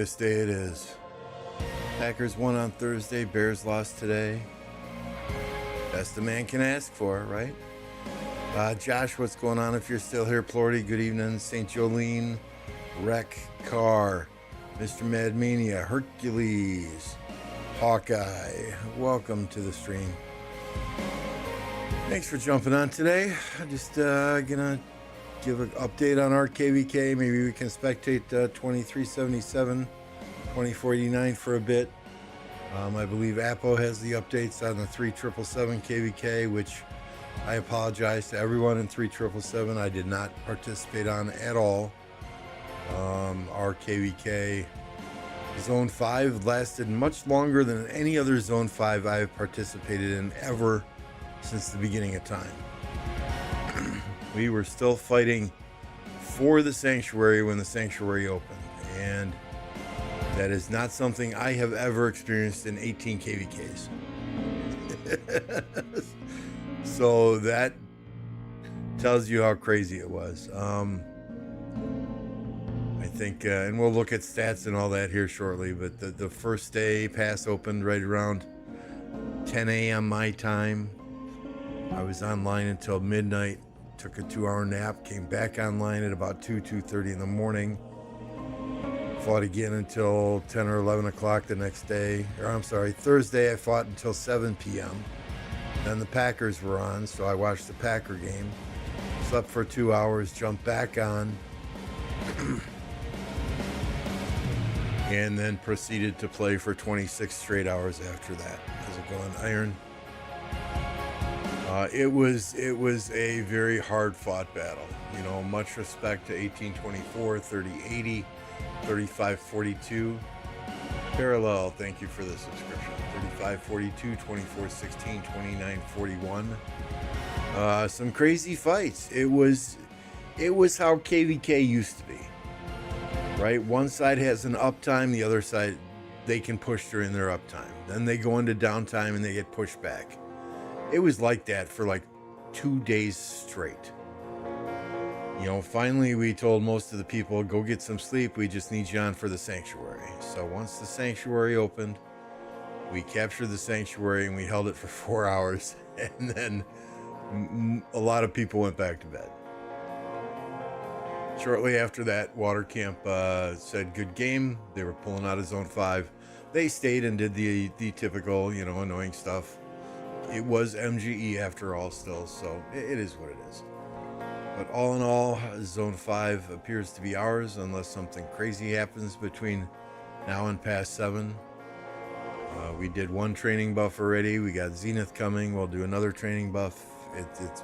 glorious day it is. Packers won on Thursday, Bears lost today. Best a man can ask for, right? Josh, what's going on? If you're still here, Florida, good evening. St. Jolene, Wreck, Car, Mr. Madmania, Hercules, Hawkeye, welcome to the stream. Thanks for jumping on today. I'm just gonna give an update on our KvK. Maybe we can spectate 2377, 2489 for a bit. I believe Apo has the updates on the 3777 KvK, which I apologize to everyone in 3777. I did not participate on at all. Our KvK Zone 5 lasted much longer than any other Zone 5 I have participated in ever since the beginning of time. We were still fighting for the sanctuary when the sanctuary opened, and that is not something I have ever experienced in 18 KvKs. So that tells you how crazy it was. I think, and we'll look at stats and all that here shortly, but the first day pass opened right around 10 a.m. my time. I was online until midnight, took a 2-hour nap, came back online at about 2:30 in the morning. Fought again until 10 or 11 o'clock the next day. Or I'm sorry, Thursday I fought until 7 p.m. Then the Packers were on, so I watched the Packer game. Slept for 2 hours, jumped back on. And then proceeded to play for 26 straight hours after that. How's it going, Iron? It was a very hard fought battle. You know, much respect to 1824, 3080, 3542. Parallel, thank you for the subscription. 3542, 2416, 2941. Some crazy fights. It was how KvK used to be. Right? One side has an uptime, the other side they can push during their uptime. Then they go into downtime and they get pushed back. It was like that for like 2 days straight. You know, finally we told most of the people, go get some sleep. We just need you on for the sanctuary. So once the sanctuary opened, we captured the sanctuary and we held it for 4 hours. And then a lot of people went back to bed. Shortly after that, Water Camp said good game. They were pulling out of Zone 5. They stayed and did the typical, you know, annoying stuff. It was MGE after all still, so it is what it is. But all in all, Zone 5 appears to be ours unless something crazy happens between now and past 7. We did one training buff already. We got Zenith coming. We'll do another training buff. It's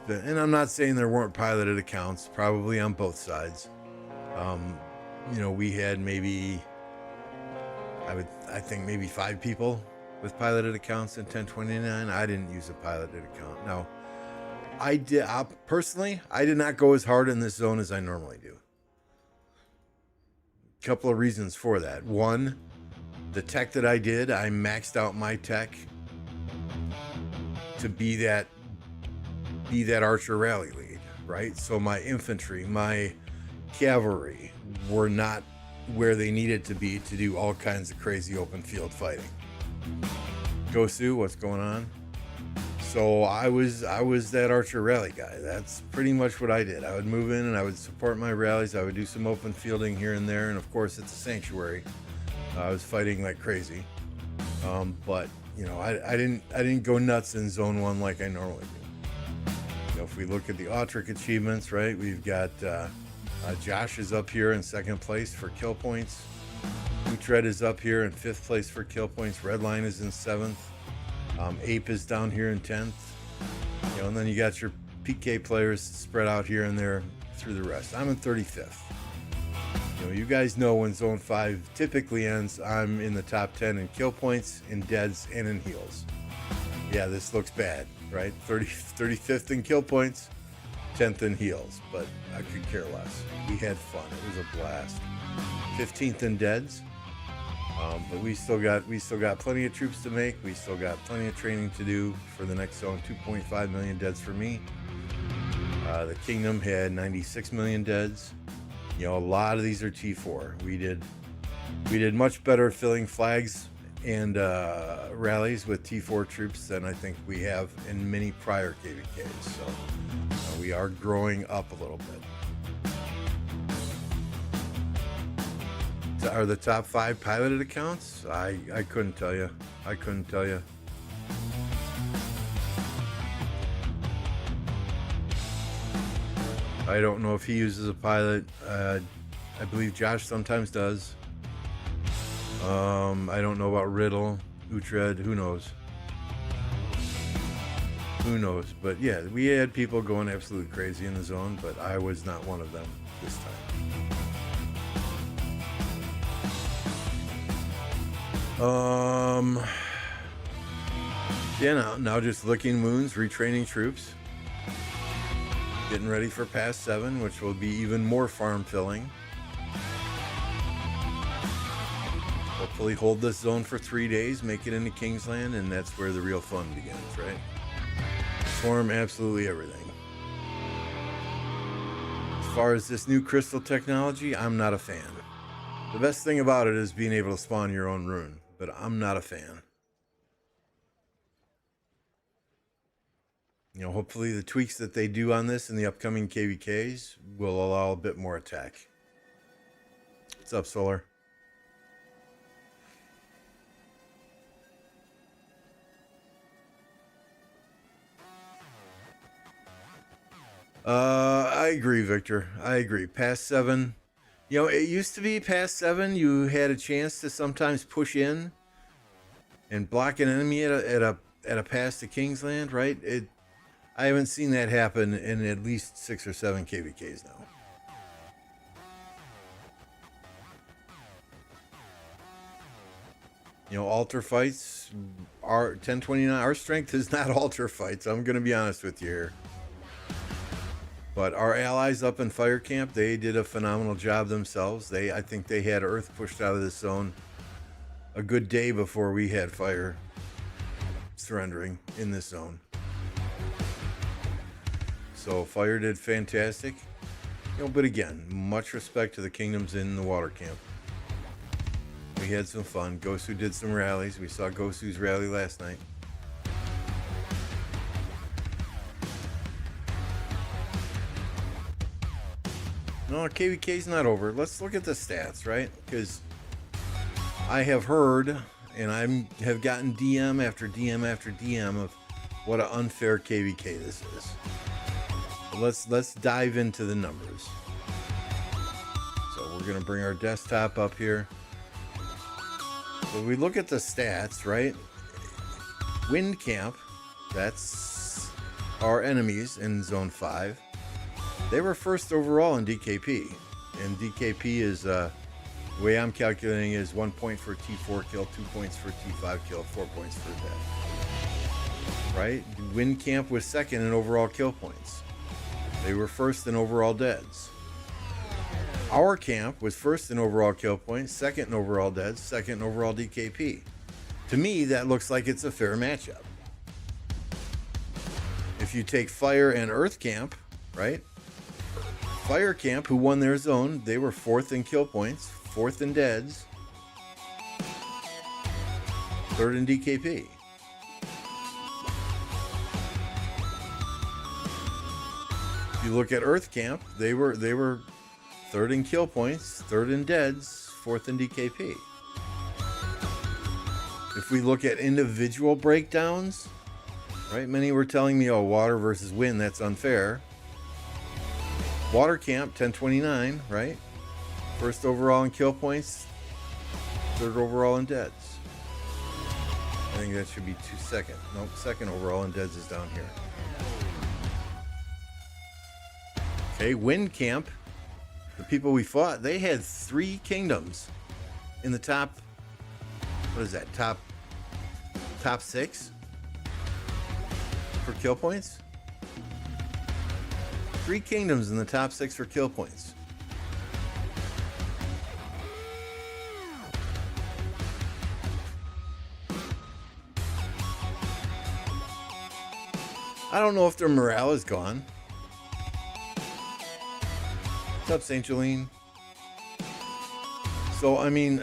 been, and I'm not saying there weren't piloted accounts, probably on both sides. You know, we had maybe, I think maybe 5 people with piloted accounts in 1029. I didn't use a piloted account. Now, personally, I did not go as hard in this zone as I normally do. A couple of reasons for that. One, the tech that I did, I maxed out my tech to be that archer rally lead, right? So my infantry, my cavalry were not where they needed to be to do all kinds of crazy open field fighting. Gosu, what's going on? So I was that archer rally guy. That's pretty much what I did. I would move in and I would support my rallies. I would do some open fielding here and there, and of course it's a sanctuary. I was fighting like crazy, but you know, I didn't go nuts in Zone 1 like I normally do. You know, if we look at the Autric achievements, right, we've got Josh is up here in 2nd place for kill points. Utrecht is up here in 5th place for kill points. Redline is in 7th. Ape is down here in 10th. You know, and then you got your PK players spread out here and there through the rest. I'm in 35th. You know, you guys know when Zone 5 typically ends, I'm in the top 10 in kill points, in deads, and in heals. Yeah, this looks bad, right? 35th in kill points, 10th in heals, but I could care less. We had fun. It was a blast. 15th in deads. But we still got plenty of troops to make. We still got plenty of training to do for the next zone. 2.5 million deads for me. The Kingdom had 96 million deads. You know, a lot of these are T4. We did much better filling flags and rallies with T4 troops than I think we have in many prior KvKs. So we are growing up a little bit. Are the top 5 piloted accounts? I couldn't tell you. I couldn't tell you. I don't know if he uses a pilot. I believe Josh sometimes does. I don't know about Riddle, Uhtred, who knows? Who knows? But yeah, we had people going absolutely crazy in the zone, but I was not one of them this time. Yeah, now just licking wounds, retraining troops. Getting ready for Pass 7, which will be even more farm filling. Hopefully hold this zone for 3 days, make it into Kingsland, and that's where the real fun begins, right? Swarm absolutely everything. As far as this new crystal technology, I'm not a fan. The best thing about it is being able to spawn your own rune, but I'm not a fan. You know, hopefully the tweaks that they do on this in the upcoming KvKs will allow a bit more attack. What's up, Solar? I agree, Victor. I agree. Pass 7. You know, it used to be Pass 7, you had a chance to sometimes push in and block an enemy at a pass to Kingsland, right? I haven't seen that happen in at least 6 or 7 KvKs now. You know, altar fights are 1029. Our strength is not altar fights. I'm going to be honest with you here. But our allies up in Fire Camp, they did a phenomenal job themselves. I think they had Earth pushed out of the zone a good day before we had Fire surrendering in this zone. So Fire did fantastic. You know, but again, much respect to the kingdoms in the water camp. We had some fun. Gosu did some rallies. We saw Gosu's rally last night. No, KvK's not over. Let's look at the stats, right? Because I have heard, and I have gotten DM after DM after DM of what an unfair KvK this is. Let's dive into the numbers. So we're gonna bring our desktop up here. So we look at the stats, right? Wind Camp, that's our enemies in Zone 5. They were first overall in DKP. And DKP is, the way I'm calculating is 1 point for T4 kill, 2 points for T5 kill, 4 points for death. Right? Wind Camp was second in overall kill points. They were first in overall deads. Our camp was first in overall kill points, second in overall deads, second in overall DKP. To me, that looks like it's a fair matchup. If you take Fire and Earth Camp, right? Fire Camp, who won their zone, they were fourth in kill points, fourth in deads, third in DKP. If you look at Earth Camp, they were third in kill points, third in deads, fourth in DKP. If we look at individual breakdowns, right? Many were telling me, oh, water versus wind, that's unfair. Water Camp, 1029, right? First overall in kill points, third overall in deads. I think that should be second. Nope, second overall in deads is down here. Okay, Wind Camp, the people we fought, they had 3 kingdoms in the top, what is that, top 6 for kill points? 3 kingdoms in the top 6 for kill points. I don't know if their morale is gone. What's up, St. Jolene? So I mean,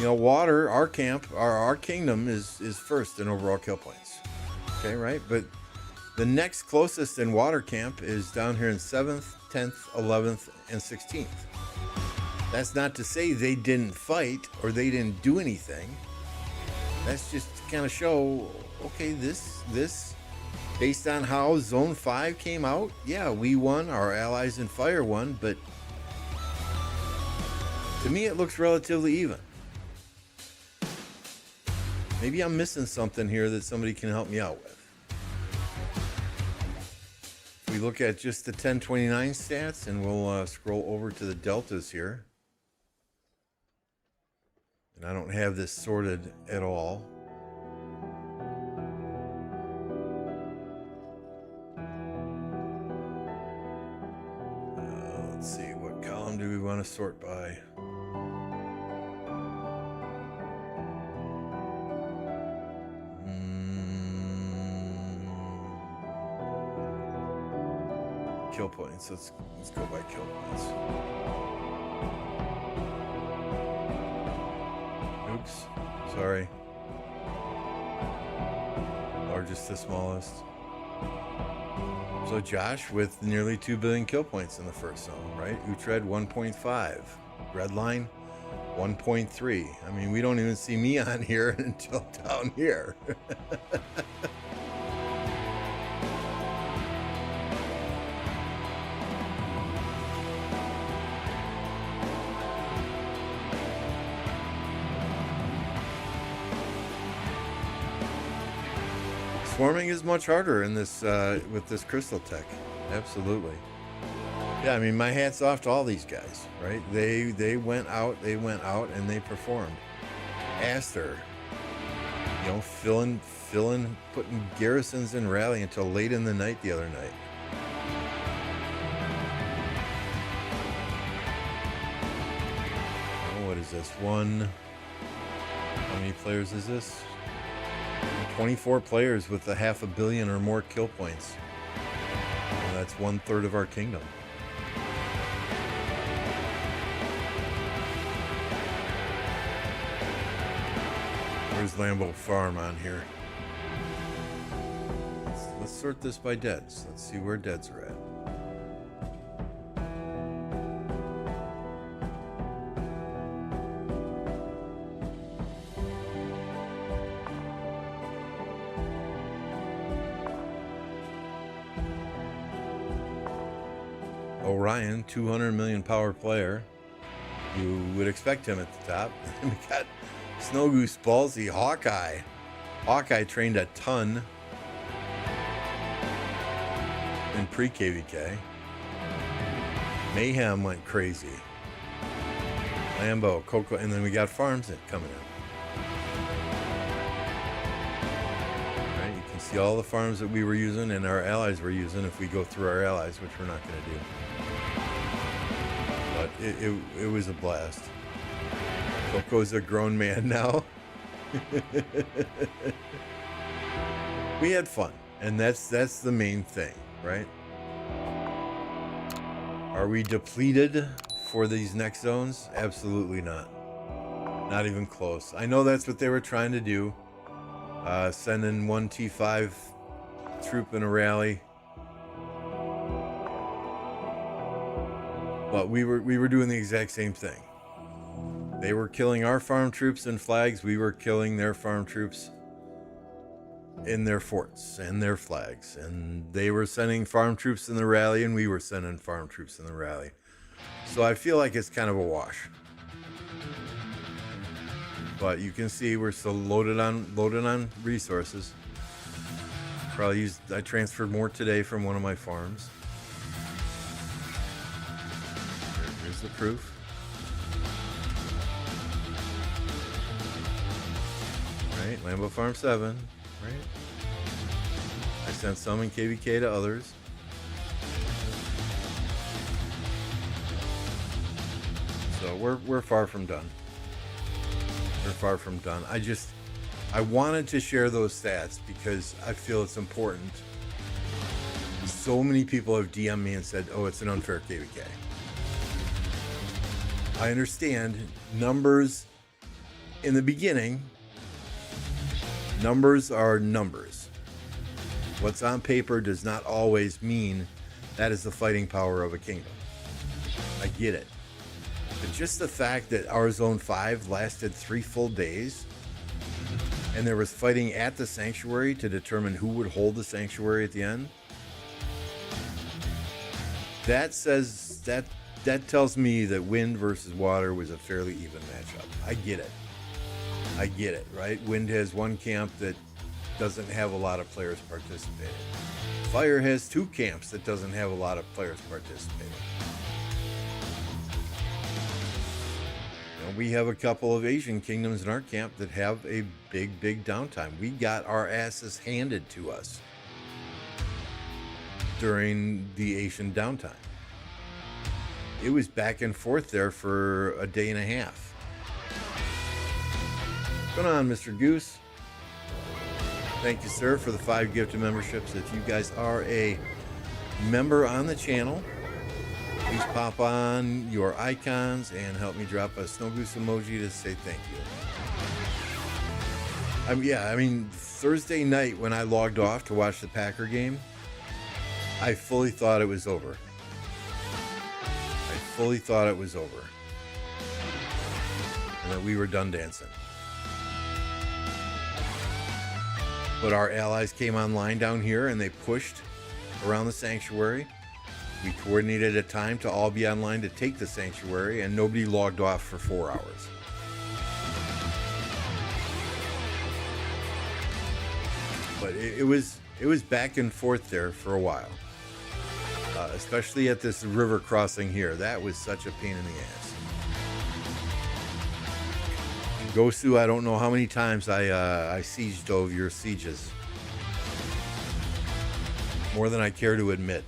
water, our camp, our kingdom is first in overall kill points. Okay, right? But the next closest in water camp is down here in 7th, 10th, 11th, and 16th. That's not to say they didn't fight or they didn't do anything. That's just to kind of show, okay, this based on how Zone 5 came out, yeah, we won, our allies in fire won, but to me it looks relatively even. Maybe I'm missing something here that somebody can help me out with. If we look at just the 1029 stats, and we'll scroll over to the deltas here. And I don't have this sorted at all. Let's see, what column do we want to sort by? Kill points. Let's go by kill points. Oops, sorry. Largest to smallest. So Josh with nearly 2 billion kill points in the first zone, right? Utrecht 1.5, Redline 1.3. I mean, we don't even see me on here until down here. Swarming is much harder in this with this crystal tech. Absolutely. Yeah, I mean, my hat's off to all these guys, right? They went out, and they performed. Aster, filling, putting garrisons in rally until late in the night the other night. Oh, what is this? How many players is this? 24 players with 500 million or more kill points. And that's 1/3 of our kingdom. Where's Lambeau Farm on here? Let's sort this by deads. Let's see where deads are at. Orion, 200 million power player. You would expect him at the top. We got Snow Goose Ballsy, Hawkeye. Hawkeye trained a ton in pre-KvK. Mayhem went crazy. Lambo, Coco, and then we got Farms coming in. Right, you can see all the farms that we were using and our allies were using if we go through our allies, which we're not going to do. But it was a blast. Coco's a grown man now. We had fun, and that's the main thing, right? Are we depleted for these next zones? Absolutely not. Not even close. I know that's what they were trying to do. Sending one T5 troop in a rally. But we were doing the exact same thing. They were killing our farm troops and flags. We were killing their farm troops in their forts and their flags. And they were sending farm troops in the rally, and we were sending farm troops in the rally. So I feel like it's kind of a wash. But you can see we're still loaded on resources. I transferred more today from one of my farms. Here's the proof. Right, Lambeau Farm 7, right? I sent some in KvK to others. So we're far from done. We're far from done. I wanted to share those stats because I feel it's important. So many people have DM'd me and said, oh, it's an unfair KvK. I understand numbers in the beginning. Numbers are numbers. What's on paper does not always mean that is the fighting power of a kingdom. I get it. But just the fact that our Zone 5 lasted 3 full days, and there was fighting at the sanctuary to determine who would hold the sanctuary at the end, that says that tells me that wind versus water was a fairly even matchup. I get it, right? Wind has one camp that doesn't have a lot of players participating. Fire has 2 camps that doesn't have a lot of players participating. We have a couple of Asian kingdoms in our camp that have a big downtime. We got our asses handed to us during the Asian downtime. It was back and forth there for a day and a half. What's going on, Mr. Goose? Thank you, sir, for the 5 gifted memberships. If you guys are a member on the channel, please pop on your icons and help me drop a snow goose emoji to say thank you. I mean, Thursday night when I logged off to watch the Packer game, I fully thought it was over. And that we were done dancing. But our allies came online down here and they pushed around the sanctuary. We coordinated a time to all be online to take the sanctuary, and nobody logged off for 4 hours. But it was back and forth there for a while, especially at this river crossing here. That was such a pain in the ass. Gosu, I don't know how many times I siege dove your sieges. More than I care to admit.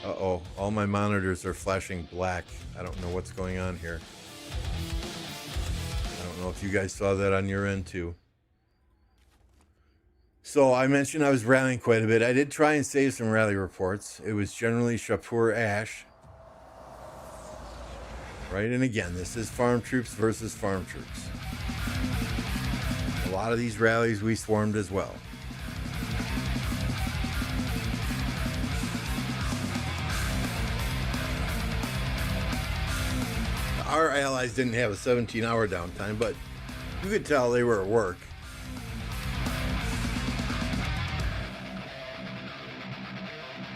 Uh-oh, all my monitors are flashing black. I don't know what's going on here. I don't know if you guys saw that on your end too. So I mentioned I was rallying quite a bit. I did try and save some rally reports. It was generally Shapur Ash. Right, and again, this is farm troops versus farm troops. A lot of these rallies we swarmed as well. Our allies didn't have a 17-hour downtime, but you could tell they were at work.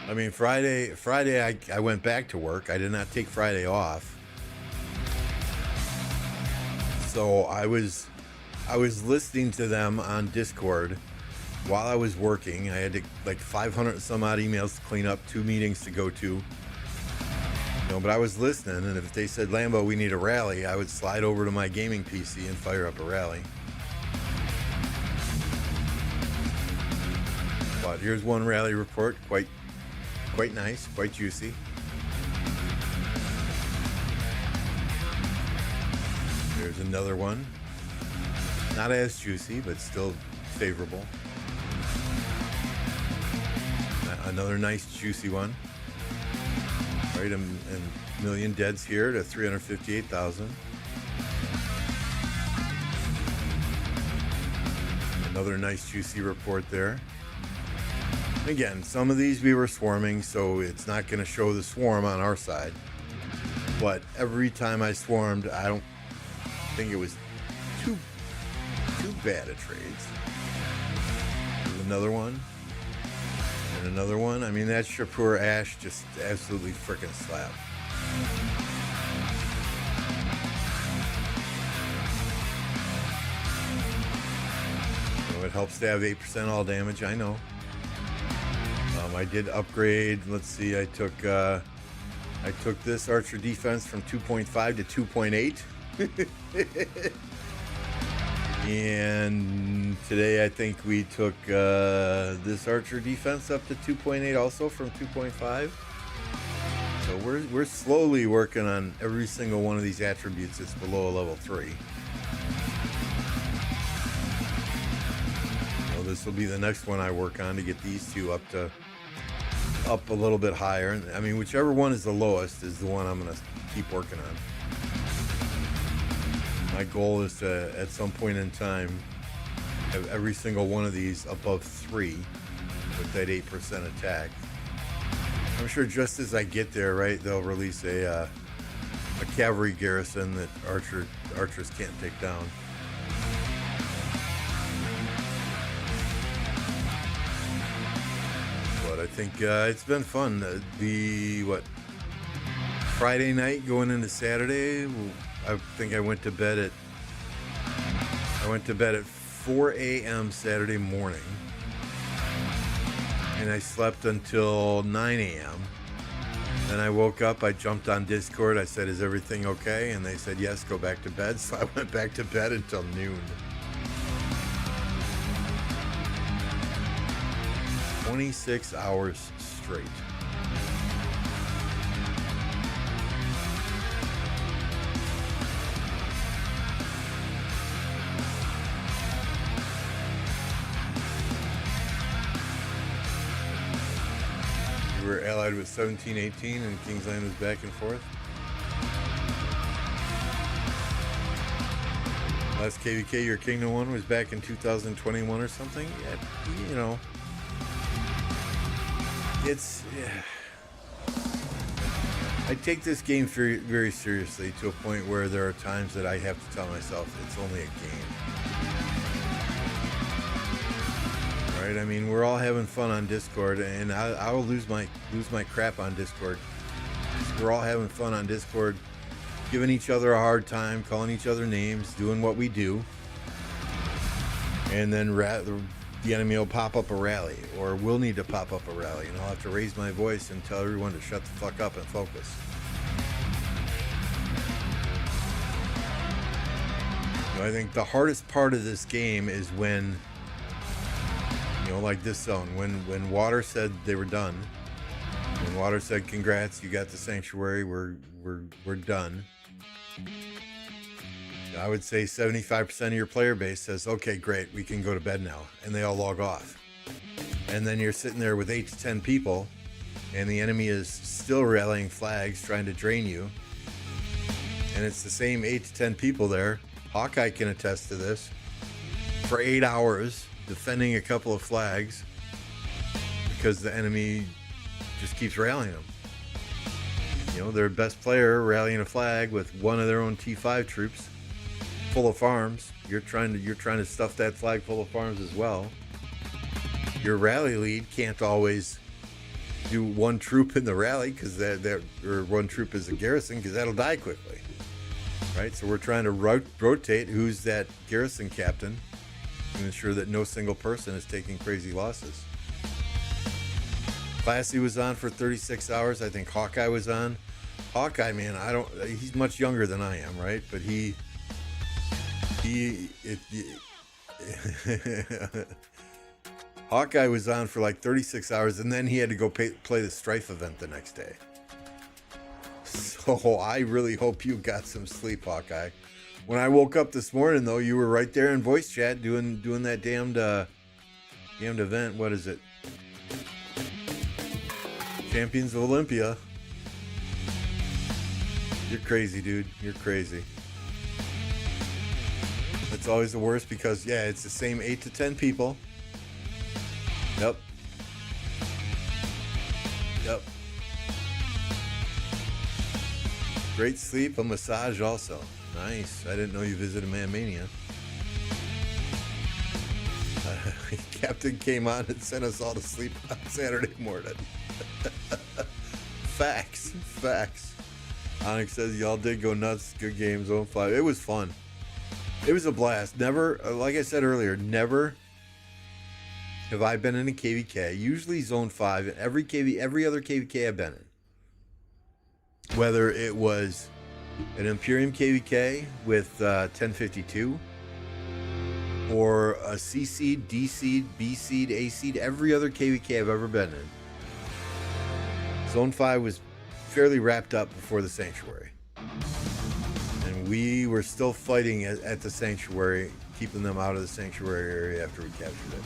I mean, Friday I went back to work. I did not take Friday off. So I was listening to them on Discord while I was working. I had to, like 500 some odd emails to clean up, 2 meetings to go to. But I was listening, and if they said, Lambo, we need a rally, I would slide over to my gaming PC and fire up a rally. But here's one rally report, quite nice, quite juicy. There's another one. Not as juicy, but still favorable. Another nice juicy one. Right, and million deads here to 358,000. Another nice juicy report there. Again, some of these we were swarming, so it's not going to show the swarm on our side. But every time I swarmed, I don't think it was too bad a trades. There's another one. And another one. I mean, that Shapur Ash just absolutely freaking slap. So it helps to have 8% all damage, I know. I did upgrade. Let's see, I took this archer defense from 2.5 to 2.8. And today I think we took this archer defense up to 2.8 also from 2.5. So we're slowly working on every single one of these attributes that's below a level 3. So this will be the next one I work on to get these two up to up a little bit higher. I mean, whichever one is the lowest is the one I'm going to keep working on. My goal is to, at some point in time, have every single one of these above 3 with that 8% attack. I'm sure just as I get there, right, they'll release a cavalry garrison that archers can't take down. But I think it's been fun. Friday night going into Saturday, I think I went to bed at 4 a.m. Saturday morning, and I slept until 9 a.m. Then I woke up, I jumped on Discord, I said, "Is everything okay?" And they said, "Yes, go back to bed." So I went back to bed until noon. 26 hours straight. We were allied with 1718 and Kingsland was back and forth. Last KvK, your Kingdom one was back in 2021 or something. Yeah, you know. I take this game very, very seriously to a point where there are times that I have to tell myself it's only a game. Right? I mean, we're all having fun on Discord, and I will lose my crap on Discord. We're all having fun on Discord, giving each other a hard time, calling each other names, doing what we do, and then the enemy will pop up a rally, or we'll need to pop up a rally, and I'll have to raise my voice and tell everyone to shut the fuck up and focus. I think the hardest part of this game is when, like this zone, when Water said they were done, when Water said, "Congrats, you got the sanctuary, we're done." I would say 75% of your player base says, "Okay, great, we can go to bed now," and they all log off. And then you're sitting there with 8 to 10 people, and the enemy is still rallying flags, trying to drain you. And it's the same 8 to 10 people there. Hawkeye can attest to this. For 8 hours, defending a couple of flags, because the enemy just keeps rallying them. Their best player rallying a flag with one of their own T5 troops full of farms. You're trying to stuff that flag full of farms as well. Your rally lead can't always do one troop in the rally because or one troop is a garrison, because that'll die quickly, right? So we're trying to rotate who's that garrison captain to ensure that no single person is taking crazy losses. Classy was on for 36 hours. I think Hawkeye was on. Hawkeye, man, he's much younger than I am, right? But Hawkeye was on for like 36 hours, and then he had to go play the Strife event the next day. So I really hope you got some sleep, Hawkeye. When I woke up this morning, though, you were right there in voice chat doing that damned event. What is it? Champions of Olympia. You're crazy, dude. You're crazy. It's always the worst because, yeah, it's the same 8 to 10 people. Yep. Great sleep, a massage also. Nice. I didn't know you visited Man-Mania. Captain came on and sent us all to sleep on Saturday morning. Facts. Onyx says y'all did go nuts. Good game, Zone 5. It was fun. It was a blast. Never, like I said earlier, never have I been in a KvK. Usually Zone 5 and every other KvK I've been in. Whether it was an Imperium KvK with 1052 or a C seed, D seed, B seed, A seed, every other KvK I've ever been in. Zone 5 was fairly wrapped up before the Sanctuary. And we were still fighting at the Sanctuary, keeping them out of the Sanctuary area after we captured it.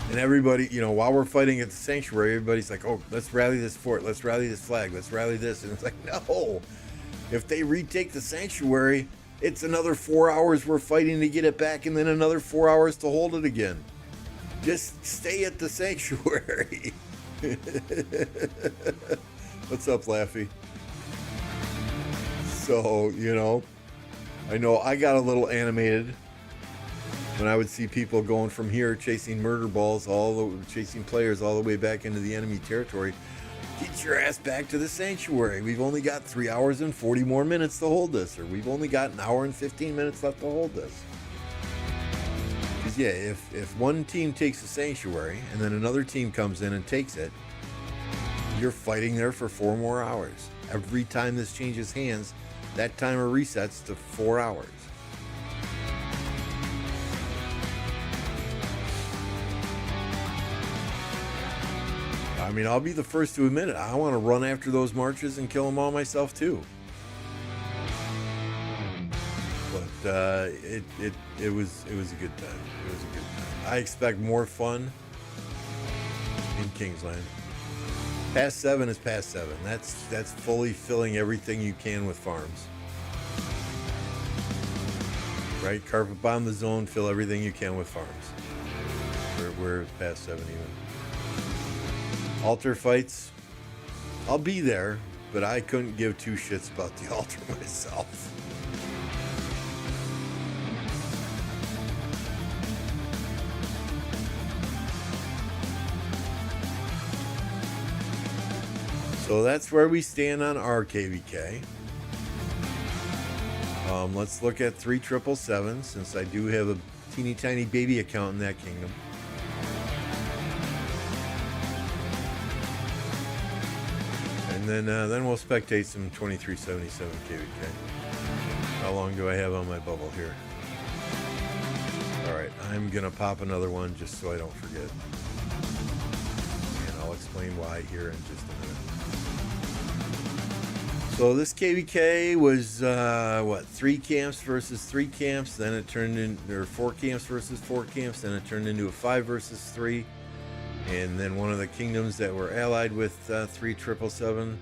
And everybody, you know, while we're fighting at the sanctuary, everybody's like, oh, let's rally this fort, let's rally this flag, let's rally this. And it's like, no, if they retake the sanctuary, it's another 4 hours we're fighting to get it back, and then another 4 hours to hold it again. Just stay at the sanctuary. What's up, Laffy? So, you know I got a little animated when I would see people going from here chasing murder balls, chasing players all the way back into the enemy territory. Get your ass back to the sanctuary. We've only got 3 hours and 40 more minutes to hold this, or we've only got an hour and 15 minutes left to hold this. Because yeah, if one team takes the sanctuary and then another team comes in and takes it, you're fighting there for 4 more hours. Every time this changes hands, that timer resets to 4 hours. I mean, I'll be the first to admit it. I want to run after those marches and kill them all myself too. But it was a good time. It was a good time. I expect more fun in Kingsland. Past 7 is past 7. That's fully filling everything you can with farms. Right? Carpet bomb the zone, fill everything you can with farms. We're past 7 even. Altar fights, I'll be there, but I couldn't give two shits about the altar myself. So that's where we stand on our KvK. Let's look at 3777, since I do have a teeny tiny baby account in that kingdom. And then we'll spectate some 2377 KvK. How long do I have on my bubble here? Alright, I'm gonna pop another one just so I don't forget. And I'll explain why here in just a minute. So this KvK was, 3 camps versus 3 camps, then it turned into 4 camps versus 4 camps, then it turned into a 5 versus 3. And then one of the kingdoms that were allied with 3777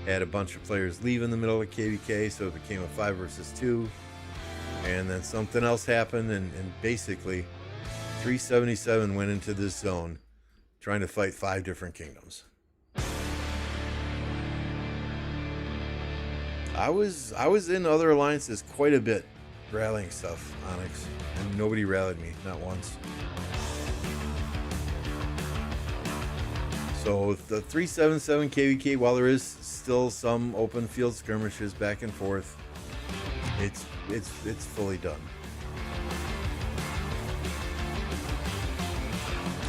had a bunch of players leave in the middle of KvK, so it became a 5 versus 2. And then something else happened, and basically 377 went into this zone trying to fight 5 different kingdoms. I was in other alliances quite a bit, rallying stuff, Onyx, and nobody rallied me, not once. So the 377 KvK, while there is still some open field skirmishes back and forth, it's fully done.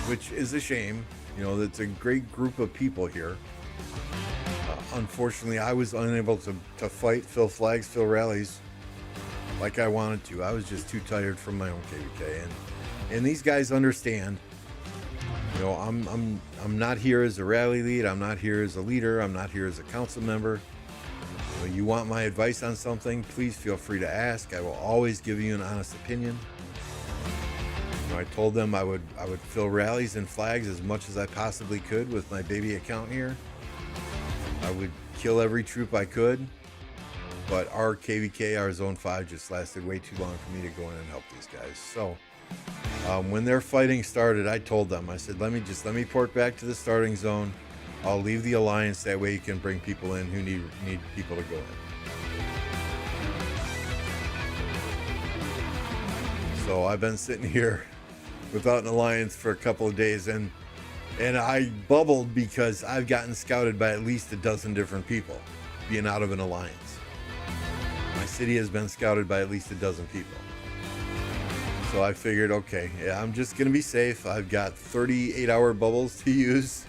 Which is a shame. You know, it's a great group of people here. Unfortunately, I was unable to fight, fill flags, fill rallies like I wanted to. I was just too tired from my own KvK, and these guys understand. You know, I'm not here as a rally lead. I'm not here as a leader. I'm not here as a council member. You know, you want my advice on something, please feel free to ask. I will always give you an honest opinion. You know, I told them I would fill rallies and flags as much as I possibly could with my baby account here. I would kill every troop I could, but our KvK, our Zone 5, just lasted way too long for me to go in and help these guys. So when their fighting started, I told them, I said, let me port back to the starting zone. I'll leave the alliance, that way you can bring people in who need people to go in. So I've been sitting here without an alliance for a couple of days, and I bubbled because I've gotten scouted by at least a dozen different people being out of an alliance. My city has been scouted by at least a dozen people. So I figured, okay, yeah, I'm just going to be safe. I've got 38-hour bubbles to use.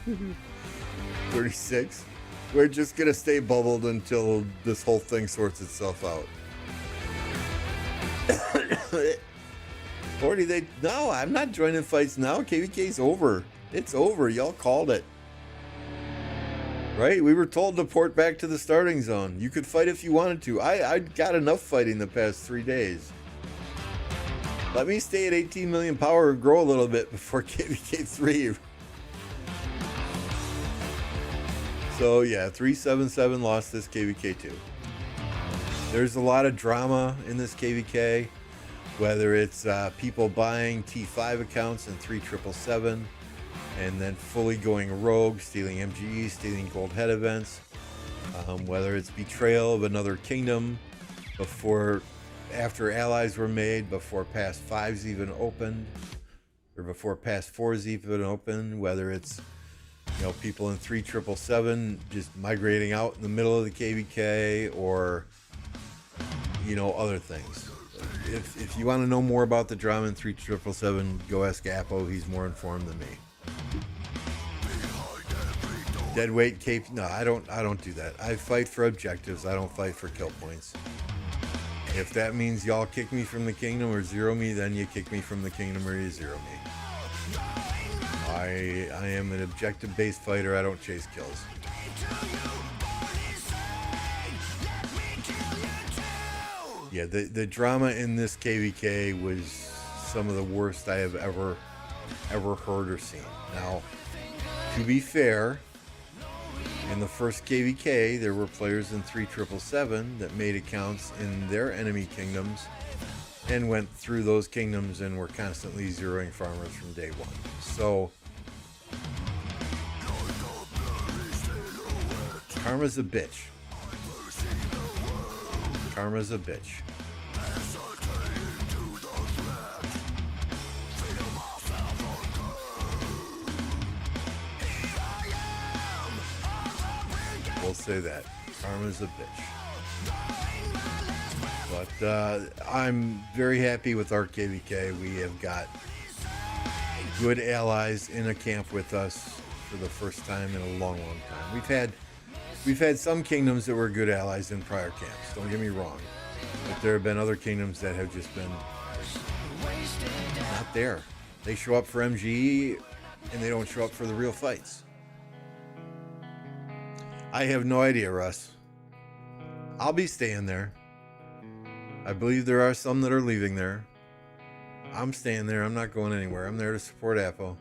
36. We're just going to stay bubbled until this whole thing sorts itself out. 40, no, I'm not joining fights now. KvK's over. It's over. Y'all called it. Right? We were told to port back to the starting zone. You could fight if you wanted to. I got enough fighting the past 3 days. Let me stay at 18 million power and grow a little bit before KvK 3. So yeah, 377 lost this KvK 2. There's a lot of drama in this KvK, whether it's people buying T5 accounts in 3777 and then fully going rogue, stealing MGE, stealing gold head events, whether it's betrayal of another kingdom after allies were made, before past 5s even opened, or before past 4s even opened, whether it's people in 3777 just migrating out in the middle of the KvK, or other things. If you want to know more about the drama in 3777, go ask Apo. He's more informed than me. Deadweight cape? No, I don't do that. I fight for objectives. I don't fight for kill points. If that means y'all kick me from the kingdom or zero me, then you kick me from the kingdom or you zero me. I am an objective-based fighter. I don't chase kills. Yeah, the drama in this KvK was some of the worst I have ever heard or seen. Now, to be fair, in the first KvK, there were players in 3777 that made accounts in their enemy kingdoms and went through those kingdoms and were constantly zeroing farmers from day one. So, karma's a bitch. Karma's a bitch. We'll say that. Karma's a bitch. But I'm very happy with our KvK. We have got good allies in a camp with us for the first time in a long, long time. We've had some kingdoms that were good allies in prior camps, don't get me wrong. But there have been other kingdoms that have just been not there. They show up for MGE and they don't show up for the real fights. I have no idea, Russ. I'll be staying there. I believe there are some that are leaving there. I'm staying there. I'm not going anywhere. I'm there to support Apo.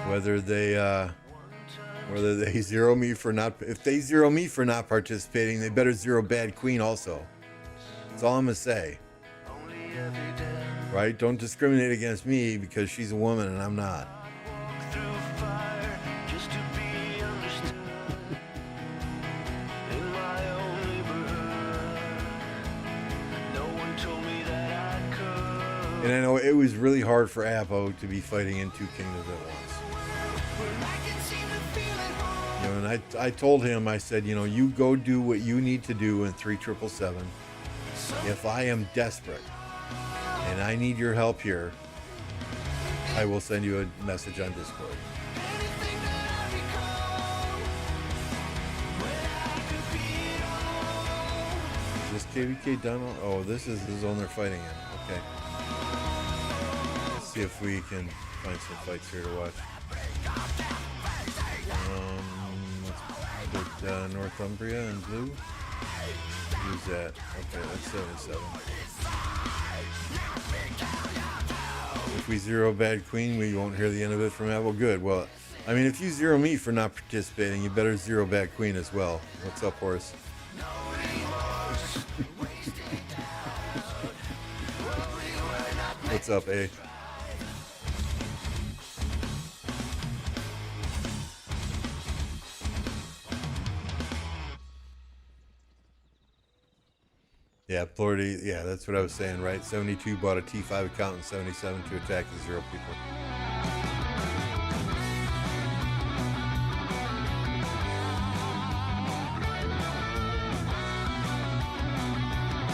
Whether they zero me for not, if they zero me for not participating, they better zero Bad Queen also. That's all I'm gonna say. Right? Don't discriminate against me because she's a woman and I'm not. And I know it was really hard for Apo to be fighting in two kingdoms at once. And I told him, I said, you go do what you need to do in 3777. If I am desperate and I need your help here, I will send you a message on Discord. Is this KvK done? Oh, this is the zone they're fighting in. Okay. Let's see if we can find some fights here to watch. Let's put Northumbria in blue. Who's that? Okay, that's 77. If we zero Bad Queen, we won't hear the end of it from Apple. Good. Well, I mean, if you zero me for not participating, you better zero Bad Queen as well. What's up, horse? What's up, A? Yeah, Florida, yeah, that's what I was saying, right? 72 bought a T5 account and 77 to attack the zero people.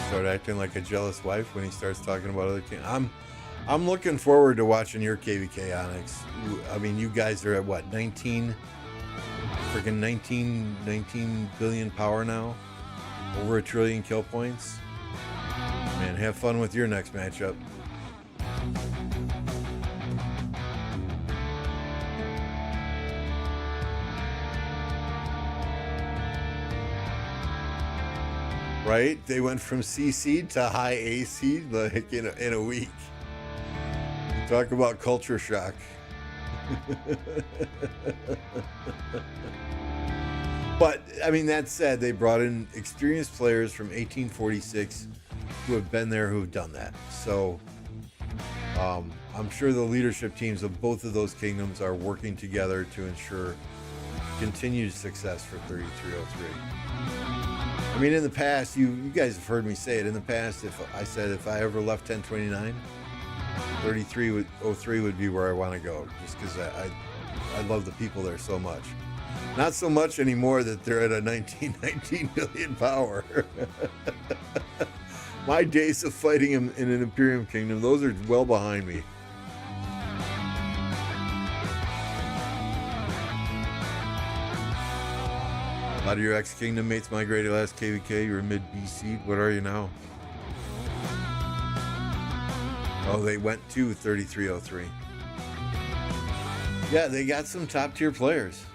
Start acting like a jealous wife when he starts talking about other kings. I'm looking forward to watching your KvK, Onyx. I mean, you guys are at what, 19 billion power now? Over 1 trillion kill points? Man, have fun with your next matchup. right? They went from C seed to high A seed like in a week. Talk about culture shock. But I mean, that said, they brought in experienced players from 1846 who have been there, who have done that. So I'm sure the leadership teams of both of those kingdoms are working together to ensure continued success for 3303. I mean, in the past, you guys have heard me say it. In the past, if I ever left 1029, 3303 would be where I want to go, just because I love the people there so much. Not so much anymore that they're at a 19 million power. My days of fighting in an Imperium Kingdom, those are well behind me. A lot of your ex-Kingdom mates migrated last KvK. You're a mid-B seed. What are you now? Oh, they went to 3303. Yeah, they got some top-tier players.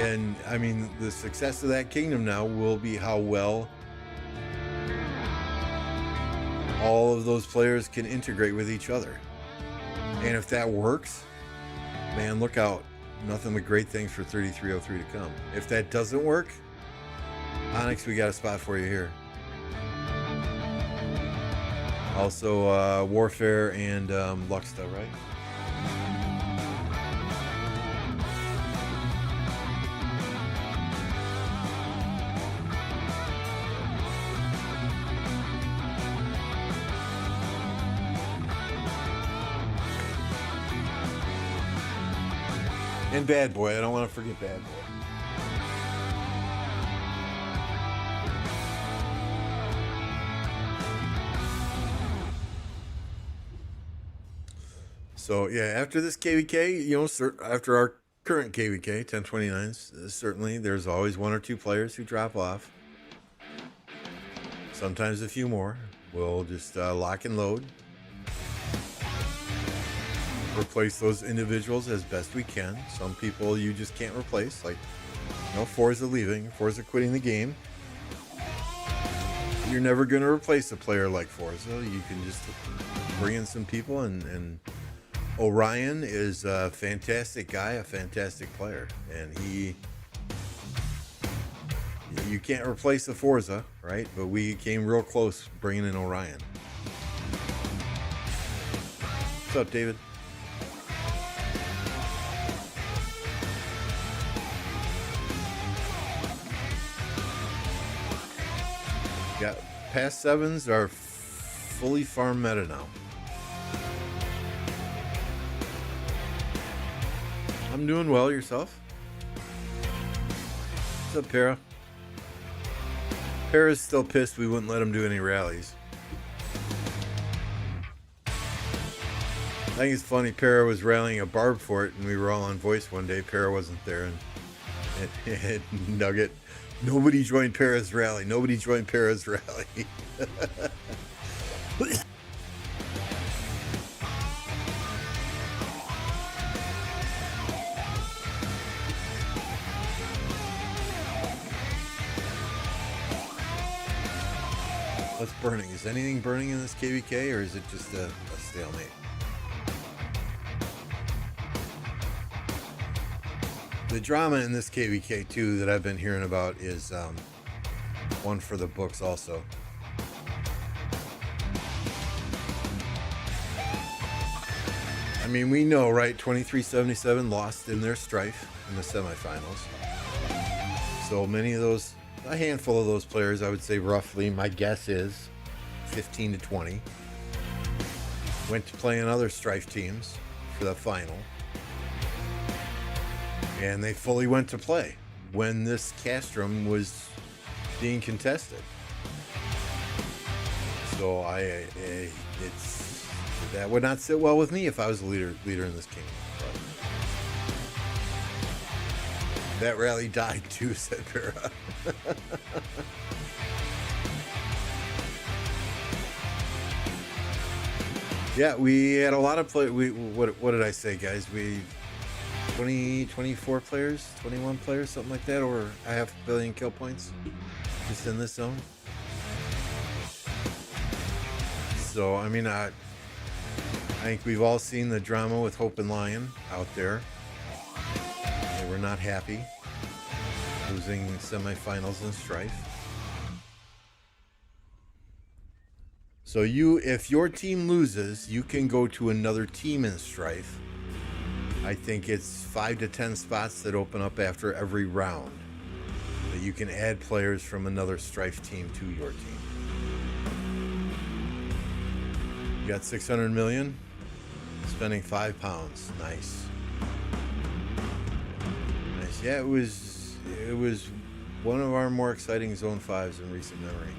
And I mean, the success of that kingdom now will be how well all of those players can integrate with each other. And if that works, man, look out. Nothing but great things for 3303 to come. If that doesn't work, Onyx, we got a spot for you here. Also, Warfare and Luxta, right? And Bad Boy. I don't want to forget Bad Boy. So, yeah, after this KvK, you know, after our current KvK, 1029s, certainly there's always one or two players who drop off. Sometimes a few more. We'll just lock and load. Replace those individuals as best we can. Some people you just can't replace, like, you know, Forza leaving, Forza quitting the game. You're never going to replace a player like Forza. You can just bring in some people, and Orion is a fantastic guy, a fantastic player, and you can't replace a Forza, right? But we came real close bringing in Orion. What's up, David? Yeah, past sevens are fully farm meta now. I'm doing well. Yourself? What's up, Para? Para's still pissed we wouldn't let him do any rallies. I think it's funny. Para was rallying a Barb Fort, and we were all on voice one day. Para wasn't there, and Nugget. Nobody joined Para's rally. Nobody joined Para's rally. What's burning? Is anything burning in this KvK, or is it just a stalemate? The drama in this KvK too that I've been hearing about is one for the books also. I mean, we know, right? 2377 lost in their strife in the semifinals. So many of those, a handful of those players, I would say roughly, my guess is 15 to 20, went to play in other strife teams for the final. And they fully went to play when this castrum was being contested. So that would not sit well with me if I was a leader in this kingdom. But that rally died too, said Vera. Yeah, we had a lot of play. What did I say, guys? We 20, 24 players, 21 players, something like that, or a half a billion kill points just in this zone. So I mean, I think we've all seen the drama with Hope and Lion out there. They were not happy losing semifinals in Strife. So if your team loses, you can go to another team in Strife. I think it's 5 to 10 spots that open up after every round that you can add players from another Strife team to your team. You got 600 million, spending £5. Nice. Nice. Yeah, it was one of our more exciting Zone 5s in recent memory.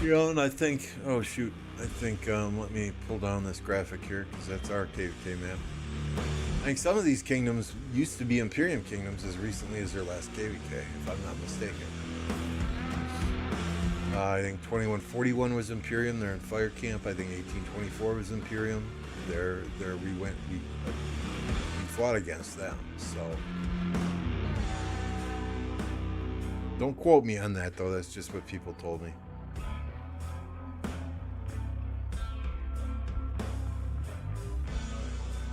You know, and I think, oh shoot, I think, let me pull down this graphic here, because that's our KvK map. I think some of these kingdoms used to be Imperium kingdoms as recently as their last KvK, if I'm not mistaken. I think 2141 was Imperium, they're in Fire Camp. I think 1824 was Imperium. We fought against them, so. Don't quote me on that though, that's just what people told me.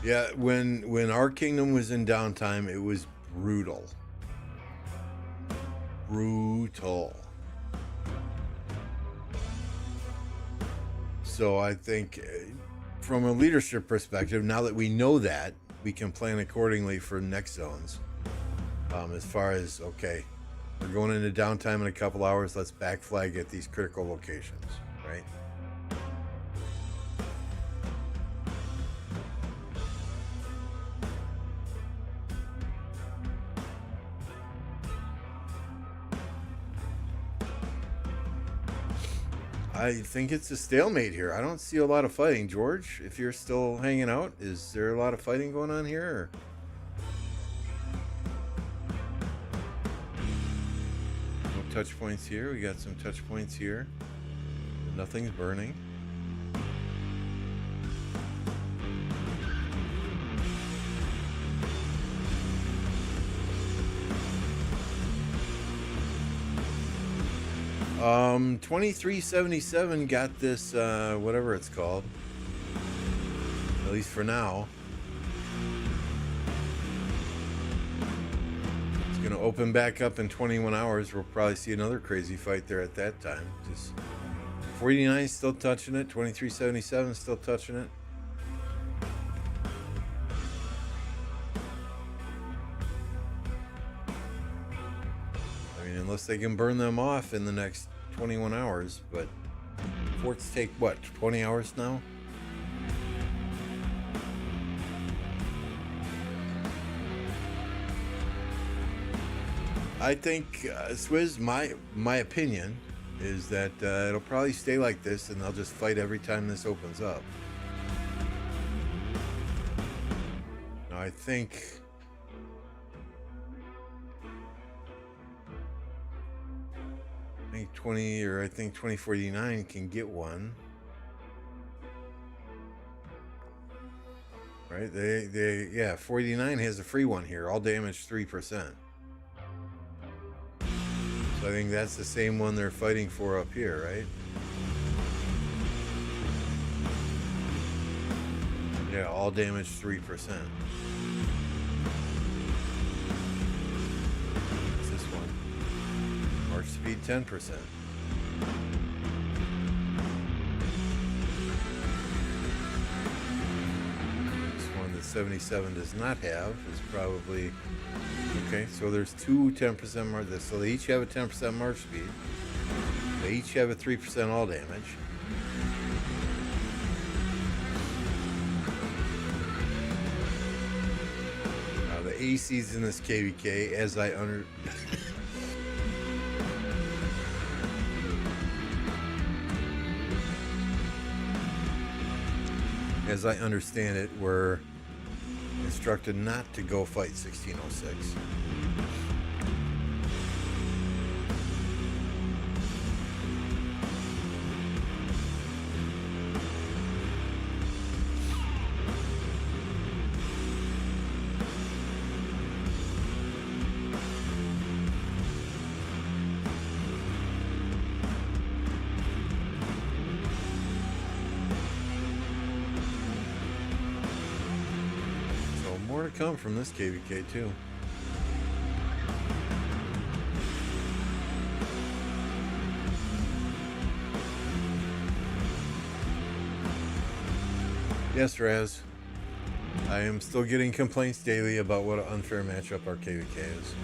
Yeah, when our kingdom was in downtime, it was brutal. Brutal. So I think from a leadership perspective, now that we know that, we can plan accordingly for next zones. As far as, okay, we're going into downtime in a couple hours, let's back flag at these critical locations, right? I think it's a stalemate here. I don't see a lot of fighting. George, if you're still hanging out, is there a lot of fighting going on here? Or? No touch points here. We got some touch points here. Nothing's burning. Um, 2377 got this, whatever it's called, at least for now. It's going to open back up in 21 hours. We'll probably see another crazy fight there at that time. Just 49 still touching it, 2377 still touching it. I mean, unless they can burn them off in the next 21 hours, but forts take what, 20 hours now? I think, Swizz, my opinion is that it'll probably stay like this and they'll just fight every time this opens up. Now, I think 2049 can get one. Right? Yeah, 49 has a free one here. All damage 3%. So I think that's the same one they're fighting for up here, right? Yeah, all damage 3%. What's this one? March speed 10%. This one that 77 does not have is probably... Okay, so there's two 10% march. So they each have a 10% march speed. They each have a 3% all damage. Now the ACs in this KvK, as I understand it, were instructed not to go fight 1606. more to come from this KvK too. Yes, Raz. I am still getting complaints daily about what an unfair matchup our KvK is.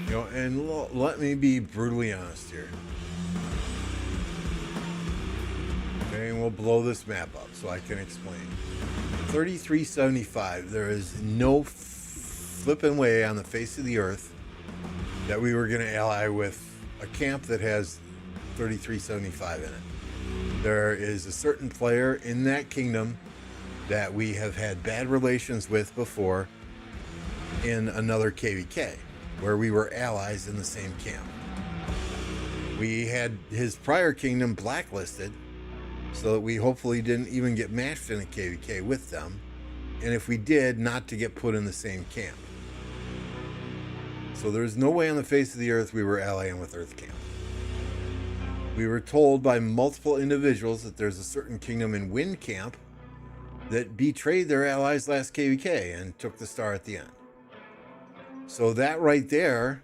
You know, and let me be brutally honest here. Okay, and we'll blow this map up so I can explain. 3375, there is no flipping way on the face of the earth that we were going to ally with a camp that has 3375 in it. There is a certain player in that kingdom that we have had bad relations with before in another KvK, where we were allies in the same camp. We had his prior kingdom blacklisted so that we hopefully didn't even get matched in a KvK with them, and if we did, not to get put in the same camp. So there's no way on the face of the earth we were allying with Earth Camp. We were told by multiple individuals that there's a certain kingdom in Wind Camp that betrayed their allies last KvK and took the star at the end. So that right there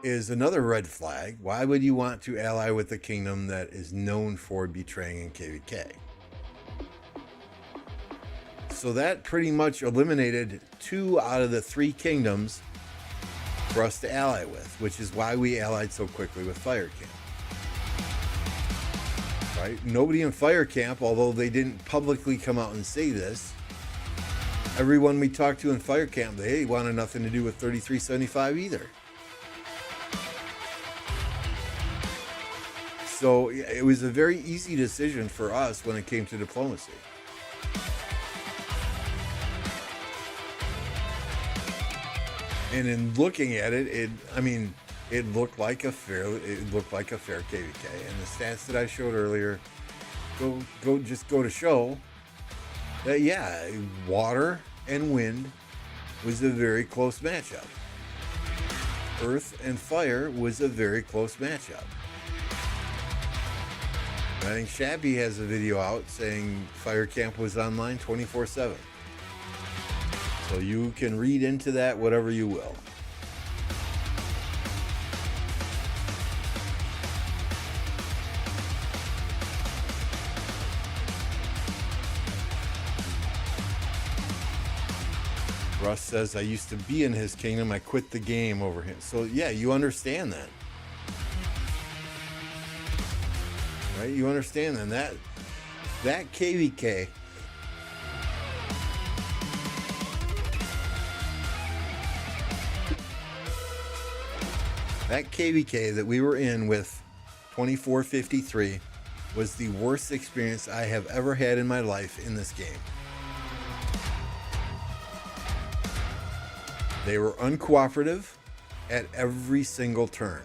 is another red flag. Why would you want to ally with a kingdom that is known for betraying in KvK? So that pretty much eliminated 2 out of the 3 kingdoms for us to ally with, which is why we allied so quickly with Fire Camp. Right? Nobody in Fire Camp, although they didn't publicly come out and say this, everyone we talked to in Fire Camp, they wanted nothing to do with 3375 either. So it was a very easy decision for us when it came to diplomacy. And in looking at it, it looked like a fair KvK. And the stats that I showed earlier go to show that, yeah, water and wind was a very close matchup. Earth and fire was a very close matchup. I think Shabby has a video out saying Fire Camp was online 24/7. So you can read into that whatever you will. Russ says, I used to be in his kingdom. I quit the game over him. So yeah, you understand that. Right? You understand that. That KvK that we were in with 2453 was the worst experience I have ever had in my life in this game. They were uncooperative at every single turn.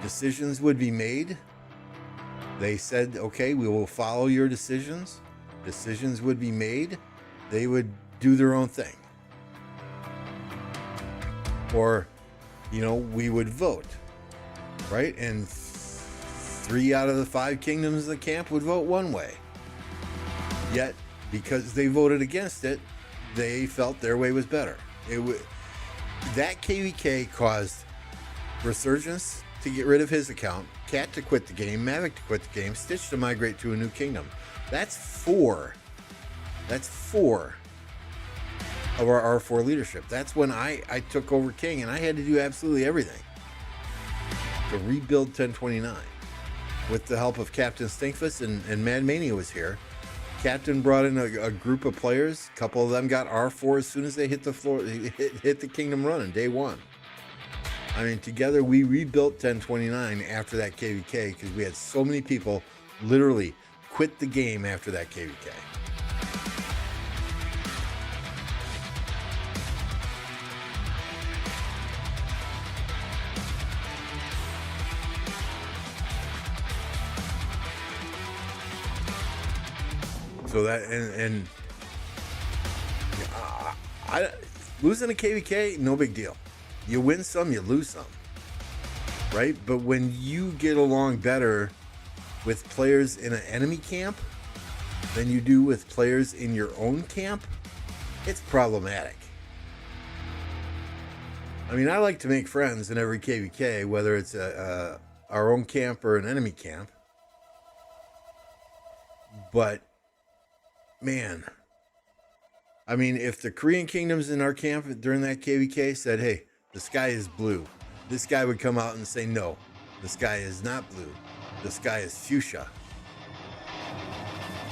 Decisions would be made. They said, okay, we will follow your decisions. Decisions would be made. They would do their own thing. Or, we would vote, right? And 3 out of the 5 kingdoms of the camp would vote one way. Yet, because they voted against it, they felt their way was better. That KvK caused Resurgence to get rid of his account, Cat to quit the game, Mavic to quit the game, Stitch to migrate to a new kingdom. That's 4 of our R4 leadership. That's when I took over King, and I had to do absolutely everything to rebuild 1029 with the help of Captain Stinkfus, and Mad Mania was here. Captain brought in a group of players. A couple of them got R4 as soon as they hit the floor, hit the kingdom running day 1. Together we rebuilt 1029 after that KvK because we had so many people literally quit the game after that KvK. So that and losing a KvK, no big deal. You win some, you lose some, right? But when you get along better with players in an enemy camp, than you do with players in your own camp, it's problematic. I mean, I like to make friends in every KvK, whether it's our own camp or an enemy camp. But, man, I mean, if the Korean kingdoms in our camp during that KvK said, hey, the sky is blue, this guy would come out and say, no, the sky is not blue. The sky is fuchsia.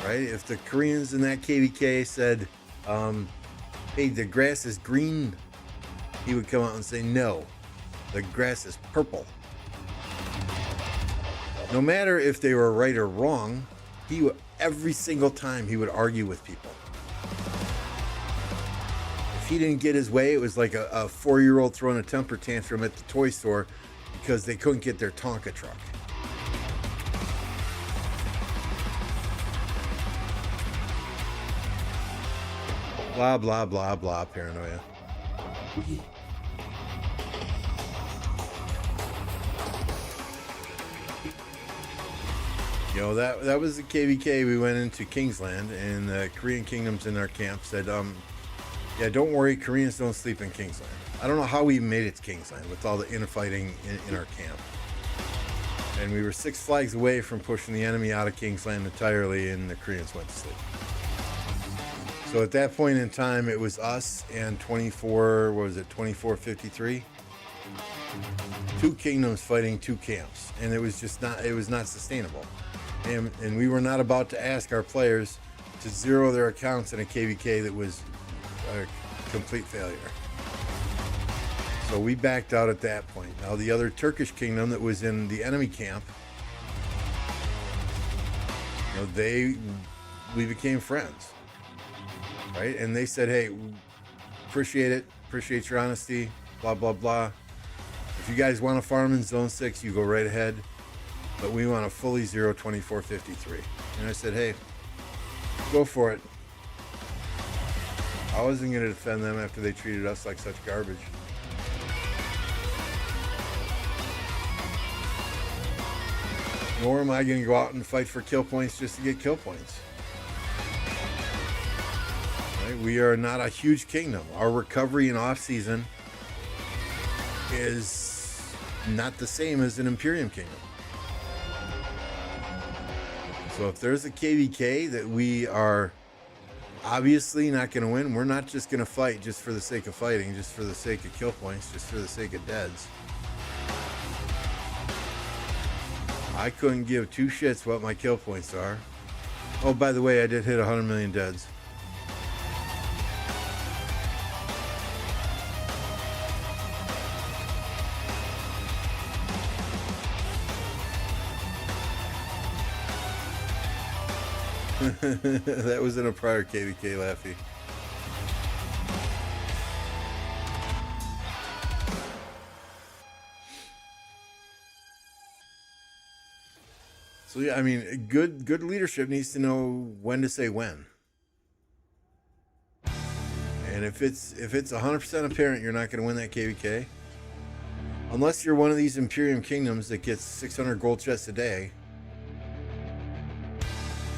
Right? If the Koreans in that KvK said, hey, the grass is green, he would come out and say, no, the grass is purple. No matter if they were right or wrong, every single time he would argue with people. If he didn't get his way, it was like a 4-year-old throwing a temper tantrum at the toy store because they couldn't get their Tonka truck. Blah, blah, blah, blah, paranoia. You know, that was the KvK. We went into Kingsland, and the Korean kingdoms in our camp said, yeah, don't worry, Koreans don't sleep in Kingsland. I don't know how we made it to Kingsland with all the infighting in our camp. And we were 6 flags away from pushing the enemy out of Kingsland entirely, and the Koreans went to sleep. So at that point in time, it was us and 2453? 2 kingdoms fighting 2 camps. And it was just not sustainable. And we were not about to ask our players to zero their accounts in a KvK that was a complete failure. So we backed out at that point. Now the other Turkish kingdom that was in the enemy camp, you know, we became friends. Right? And they said, hey, appreciate your honesty, blah, blah, blah. If you guys want to farm in Zone 6, you go right ahead. But we want to fully zero 2453. And I said, hey, go for it. I wasn't going to defend them after they treated us like such garbage. Nor am I going to go out and fight for kill points just to get kill points. Right? We are not a huge kingdom. Our recovery in off-season is not the same as an Imperium kingdom. So if there's a KvK that we are obviously not going to win, we're not just going to fight just for the sake of fighting, just for the sake of kill points, just for the sake of deads. I couldn't give 2 shits what my kill points are. Oh, by the way, I did hit 100 million deads. That was in a prior KvK, Laffy. So yeah, I mean, good leadership needs to know when to say when. And if it's 100% apparent you're not going to win that KvK, unless you're one of these Imperium kingdoms that gets 600 gold chests a day.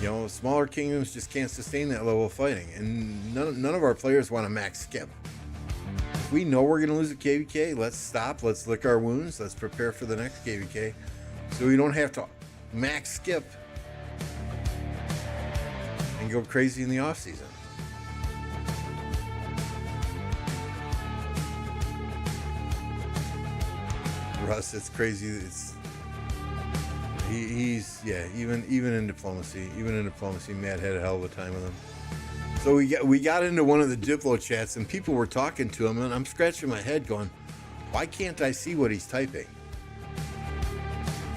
You know, smaller kingdoms just can't sustain that level of fighting, and none of our players want to max skip. If we know we're going to lose a KvK, let's stop, let's lick our wounds, let's prepare for the next KvK, so we don't have to max skip and go crazy in the off season. Russ, it's crazy. He's even in diplomacy, Matt had a hell of a time with him. So we got into one of the Diplo chats, and people were talking to him, and I'm scratching my head going, why can't I see what he's typing?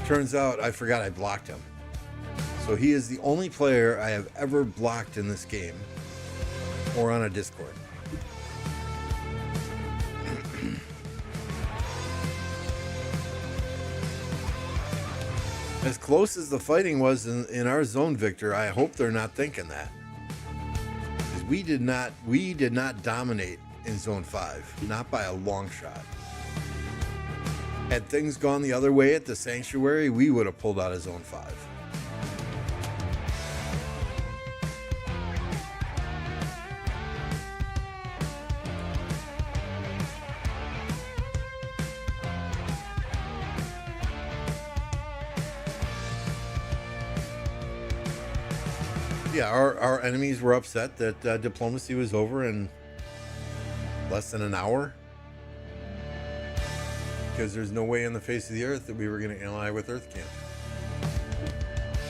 Turns out I forgot I blocked him. So he is the only player I have ever blocked in this game or on a Discord. As close as the fighting was in our zone, Victor, I hope they're not thinking that. Because we did not dominate in Zone 5, not by a long shot. Had things gone the other way at the Sanctuary, we would have pulled out of Zone 5. Yeah, our enemies were upset that diplomacy was over in less than an hour, because there's no way on the face of the earth that we were going to ally with Earth Camp.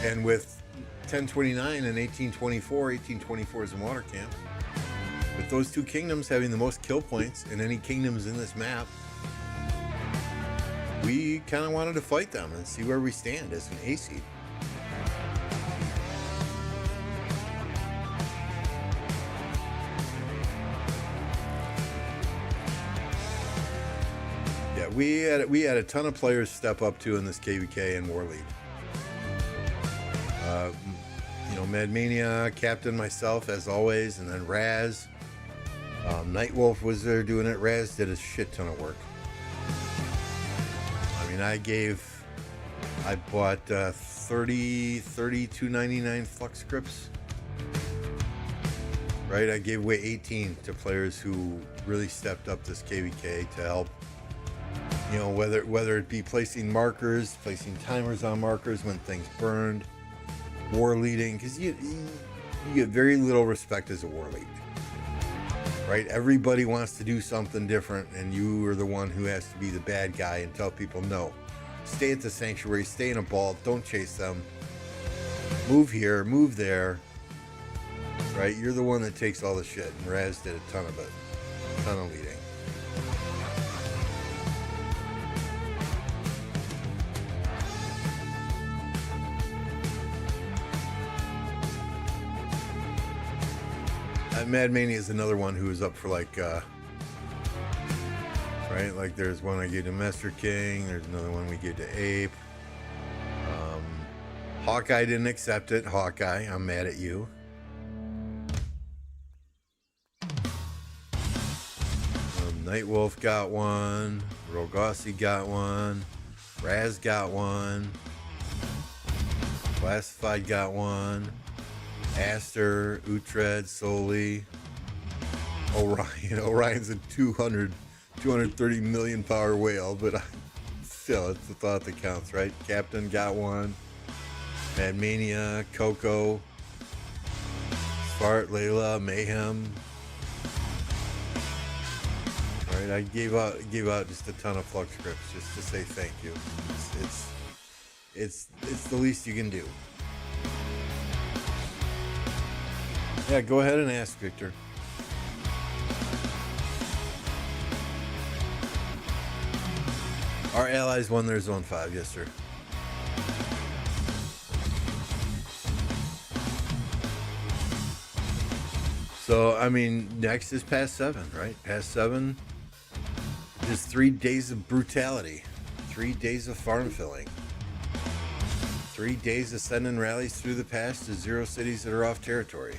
And with 1029 and 1824 is in Water Camp, with those two kingdoms having the most kill points in any kingdoms in this map, we kind of wanted to fight them and see where we stand as an A seed. Yeah, we had a ton of players step up too in this KvK and War League. You know, Mad Mania, Captain, myself as always, and then Raz. Nightwolf was there doing it. Raz did a shit ton of work. I mean, I bought 32.99 flux scripts. Right, I gave away 18 to players who really stepped up this KvK to help. You know, whether it be placing markers, placing timers on markers when things burned, war leading, because you get very little respect as a war lead. Right? Everybody wants to do something different, and you are the one who has to be the bad guy and tell people, no, stay at the sanctuary, stay in a ball, don't chase them, move here, move there. Right? You're the one that takes all the shit, and Raz did a ton of it, a ton of leading. Mad Mania is another one who is up for like, right? Like there's one I gave to Master King. There's another one we gave to Ape. Hawkeye didn't accept it. Hawkeye, I'm mad at you. Nightwolf got one. Rogossi got one. Raz got one. Classified got one. Aster, Utrecht, Soli, Orion. Orion's a 230 million power whale, but still, it's the thought that counts, right? Captain got one. Mad Mania, Coco, Spart, Layla, Mayhem. Right, I gave out just a ton of flux scripts just to say thank you. It's the least you can do. Yeah, go ahead and ask, Victor. Our allies won their Zone 5, yes, sir. So, I mean, next is Pass 7, right? Pass 7 is 3 days of brutality, 3 days of farm filling, 3 days of sending rallies through the pass to 0 cities that are off territory.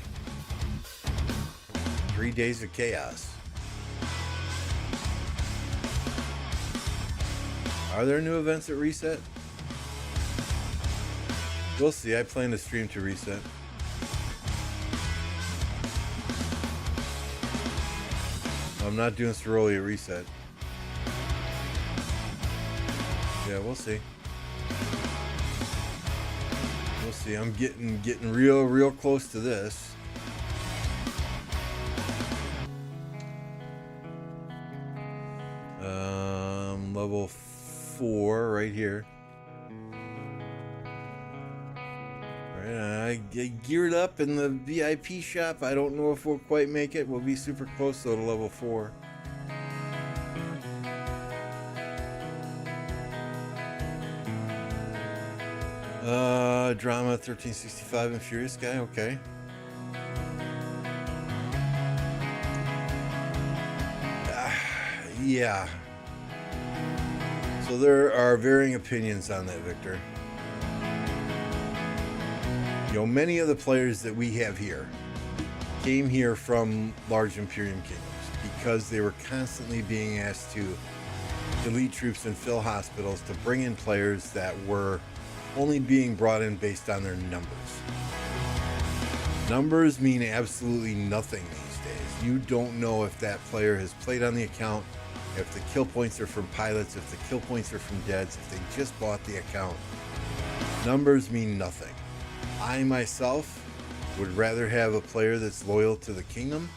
3 days of chaos. Are there new events at Reset? We'll see. I plan to stream to Reset. I'm not doing Soroli at Reset. Yeah, we'll see. We'll see. I'm getting real close to this. Level 4 right here. Right, I get geared up in the VIP shop. I don't know if we'll quite make it. We'll be super close though to level 4. Drama 1365 and Furious Guy, okay. Yeah. So there are varying opinions on that, Victor. You know, many of the players that we have here came here from large Imperium kingdoms because they were constantly being asked to delete troops and fill hospitals to bring in players that were only being brought in based on their numbers. Numbers mean absolutely nothing these days. You don't know if that player has played on the account, if the kill points are from pilots, if the kill points are from deads, if they just bought the account. Numbers mean nothing. I myself Would rather have a player that's loyal to the kingdom,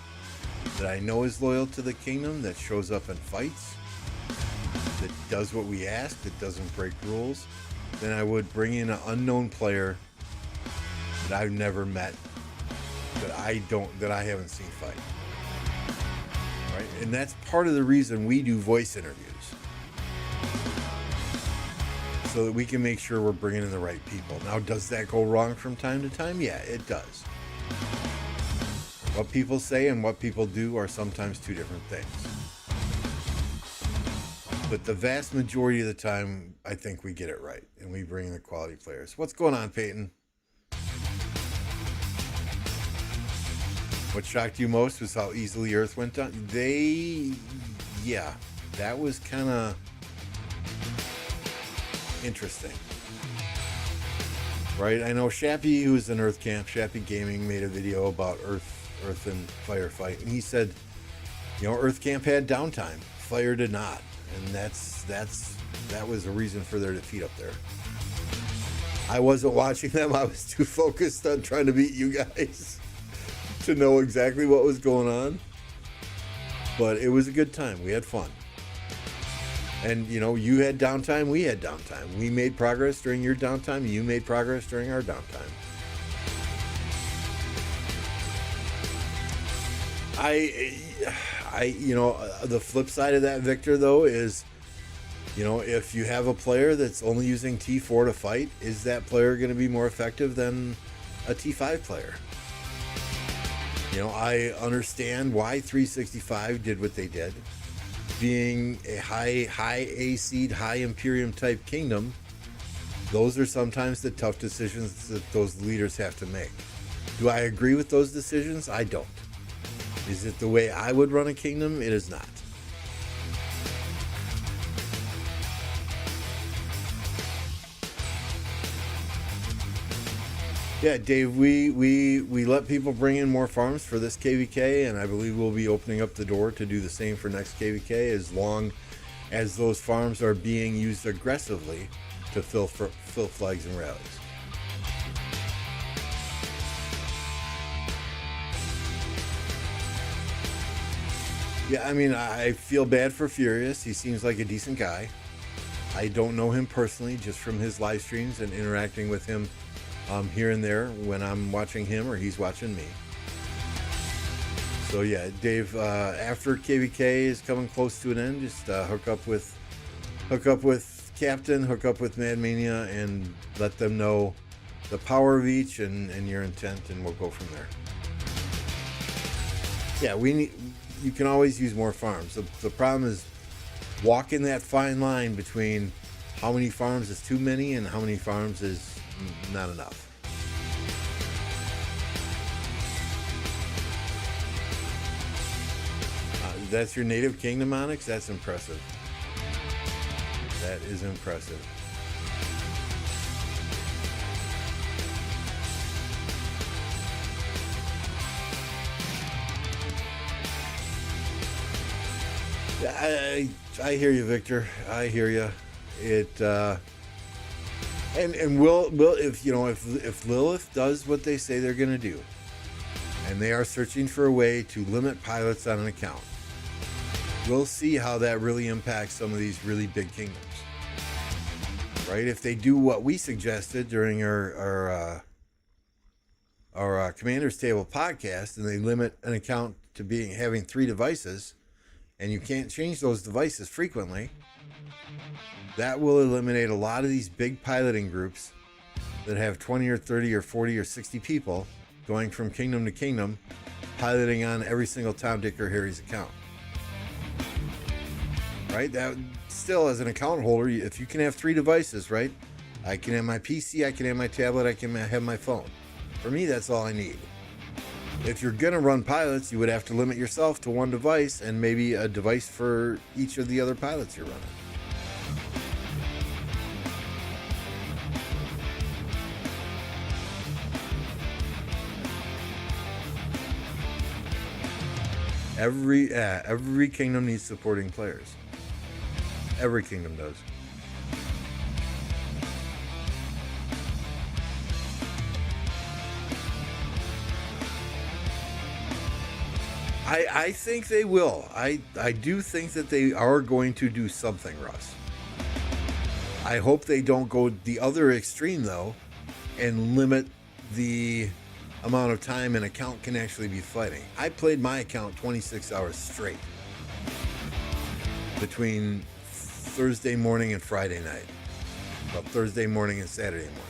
that I know is loyal to the kingdom, that shows up in fights, that does what we ask, that doesn't break rules, than I would bring in an unknown player that I've never met, that I haven't seen fight. Right? And that's part of the reason we do voice interviews. So that we can make sure we're bringing in the right people. Now, does that go wrong from time to time? Yeah, it does. What people say and what people do are sometimes two different things. But the vast majority of the time, I think we get it right. And we bring in the quality players. What's going on, Peyton? What shocked you most was how easily Earth went down. That was kind of interesting. Right? I know Shappy, who's in Earth Camp, Shappy Gaming, made a video about Earth and Firefight. And he said, Earth Camp had downtime. Fire did not. And that was a reason for their defeat up there. I wasn't watching them. I was too focused on trying to beat you guys to know exactly what was going on. But it was a good time. We had fun. And, you had downtime. We had downtime. We made progress during your downtime. You made progress during our downtime. The flip side of that, Victor, though, is, if you have a player that's only using T4 to fight, is that player going to be more effective than a T5 player? I understand why 365 did what they did. Being a high A seed, high Imperium type kingdom, those are sometimes the tough decisions that those leaders have to make. Do I agree with those decisions? I don't. Is it the way I would run a kingdom? It is not. Yeah, Dave, we let people bring in more farms for this KvK, and I believe we'll be opening up the door to do the same for next KvK as long as those farms are being used aggressively to fill flags and rallies. Yeah, I feel bad for Furious. He seems like a decent guy. I don't know him personally, just from his live streams and interacting with him here and there when I'm watching him or he's watching me. So yeah, Dave, after KvK is coming close to an end, just hook up with Captain, hook up with Mad Mania, and let them know the power of each and your intent, and we'll go from there. Yeah, you can always use more farms. The problem is walking that fine line between how many farms is too many and how many farms is not enough. That's your native kingdom, Onyx? That's impressive. That is impressive. I hear you, Victor. I hear you. And will if Lilith does what they say they're going to do, and they are searching for a way to limit pilots on an account, we'll see how that really impacts some of these really big kingdoms. Right? If they do what we suggested during our Commander's Table podcast, and they limit an account to having 3 devices, and you can't change those devices frequently, that will eliminate a lot of these big piloting groups that have 20 or 30 or 40 or 60 people going from kingdom to kingdom, piloting on every single Tom, Dick, or Harry's account. Right? That still, as an account holder, if you can have 3 devices, right? I can have my PC, I can have my tablet, I can have my phone. For me, that's all I need. If you're going to run pilots, you would have to limit yourself to 1 device and maybe a device for each of the other pilots you're running. Every kingdom needs supporting players. Every kingdom does. I think they will. I do think that they are going to do something, Russ. I hope they don't go the other extreme, though, and limit the amount of time an account can actually be fighting. I played my account 26 hours straight between Thursday morning and Friday night. Well, Thursday morning and Saturday morning.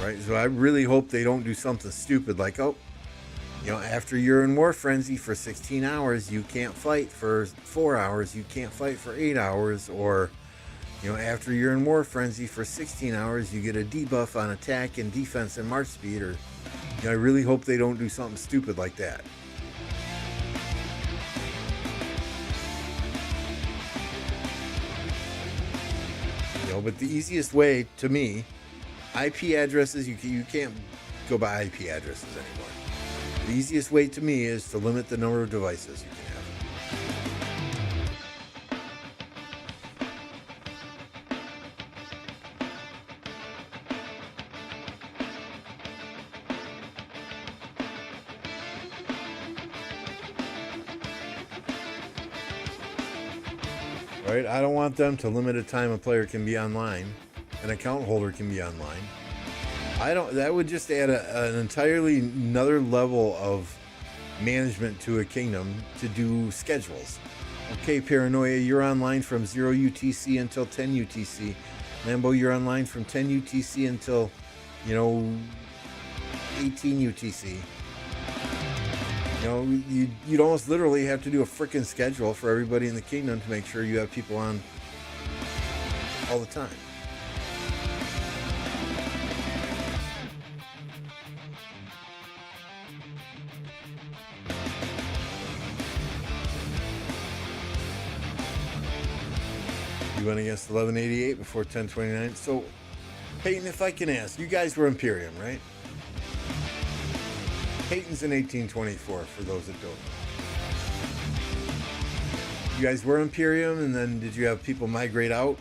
Right? So I really hope they don't do something stupid like, oh, you know, after you're in War Frenzy for 16 hours, you can't fight for 4 hours, you can't fight for 8 hours, or, you know, after you're in War Frenzy for 16 hours, you get a debuff on attack and defense and march speed, or, you know, I really hope they don't do something stupid like that. You know, but the easiest way, to me, IP addresses, you can't go by IP addresses anymore. The easiest way to me is to limit the number of devices you can have. Right? I don't want them to limit a time a player can be online, an account holder can be online. That would just add an entirely another level of management to a kingdom to do schedules. Okay, Paranoia, you're online from 0 UTC until 10 UTC. Lambo, you're online from 10 UTC until, 18 UTC. You'd almost literally have to do a freaking schedule for everybody in the kingdom to make sure you have people on all the time. You went against 1188 before 1029. So, Peyton, if I can ask, you guys were Imperium, right? Peyton's in 1824, for those that don't know. You guys were Imperium, and then did you have people migrate out?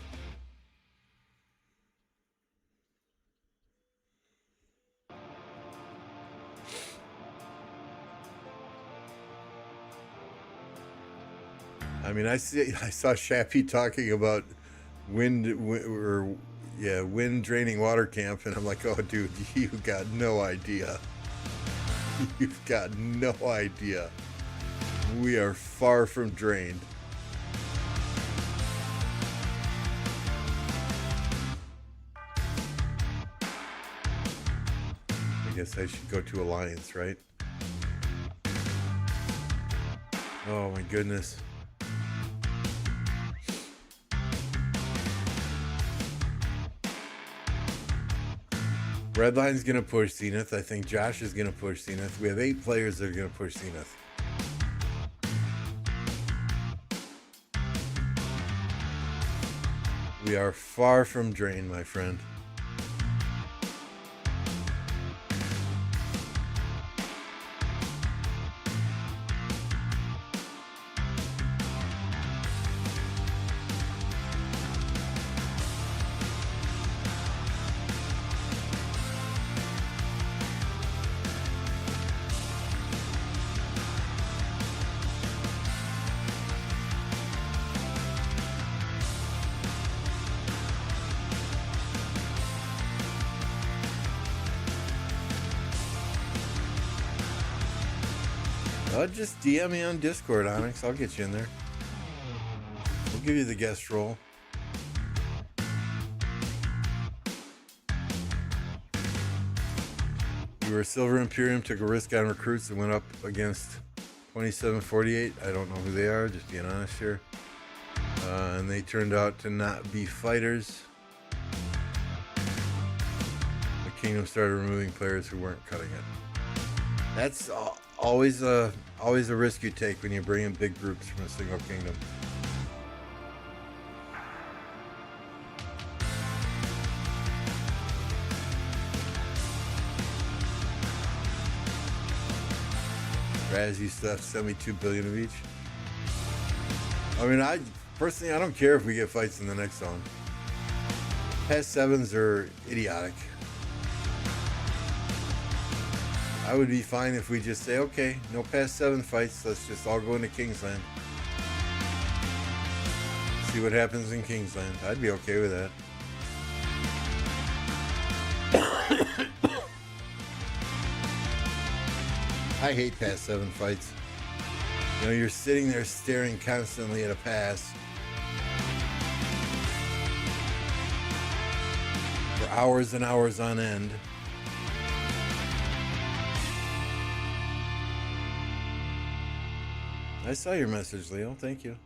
I mean, I saw Shappy talking about wind draining water camp, and I'm like, oh, dude, you've got no idea. You've got no idea. We are far from drained. I guess I should go to Alliance, right? Oh my goodness. Redline's going to push Zenith. I think Josh is going to push Zenith. We have 8 players that are going to push Zenith. We are far from drained, my friend. Just DM me on Discord, Onyx. I'll get you in there. We'll give you the guest role. We were Silver Imperium, took a risk on recruits and went up against 2748. I don't know who they are, just being honest here. And they turned out to not be fighters. The Kingdom started removing players who weren't cutting it. That's always a risk you take when you bring in big groups from a single kingdom. Raz used to have 72 billion of each. I mean, I don't care if we get fights in the next zone. Past 7s are idiotic. I would be fine if we just say, okay, no past 7 fights. Let's just all go into Kingsland. See what happens in Kingsland. I'd be okay with that. I hate past 7 fights. You know, you're sitting there staring constantly at a pass for hours and hours on end. I saw your message, Leo. Thank you.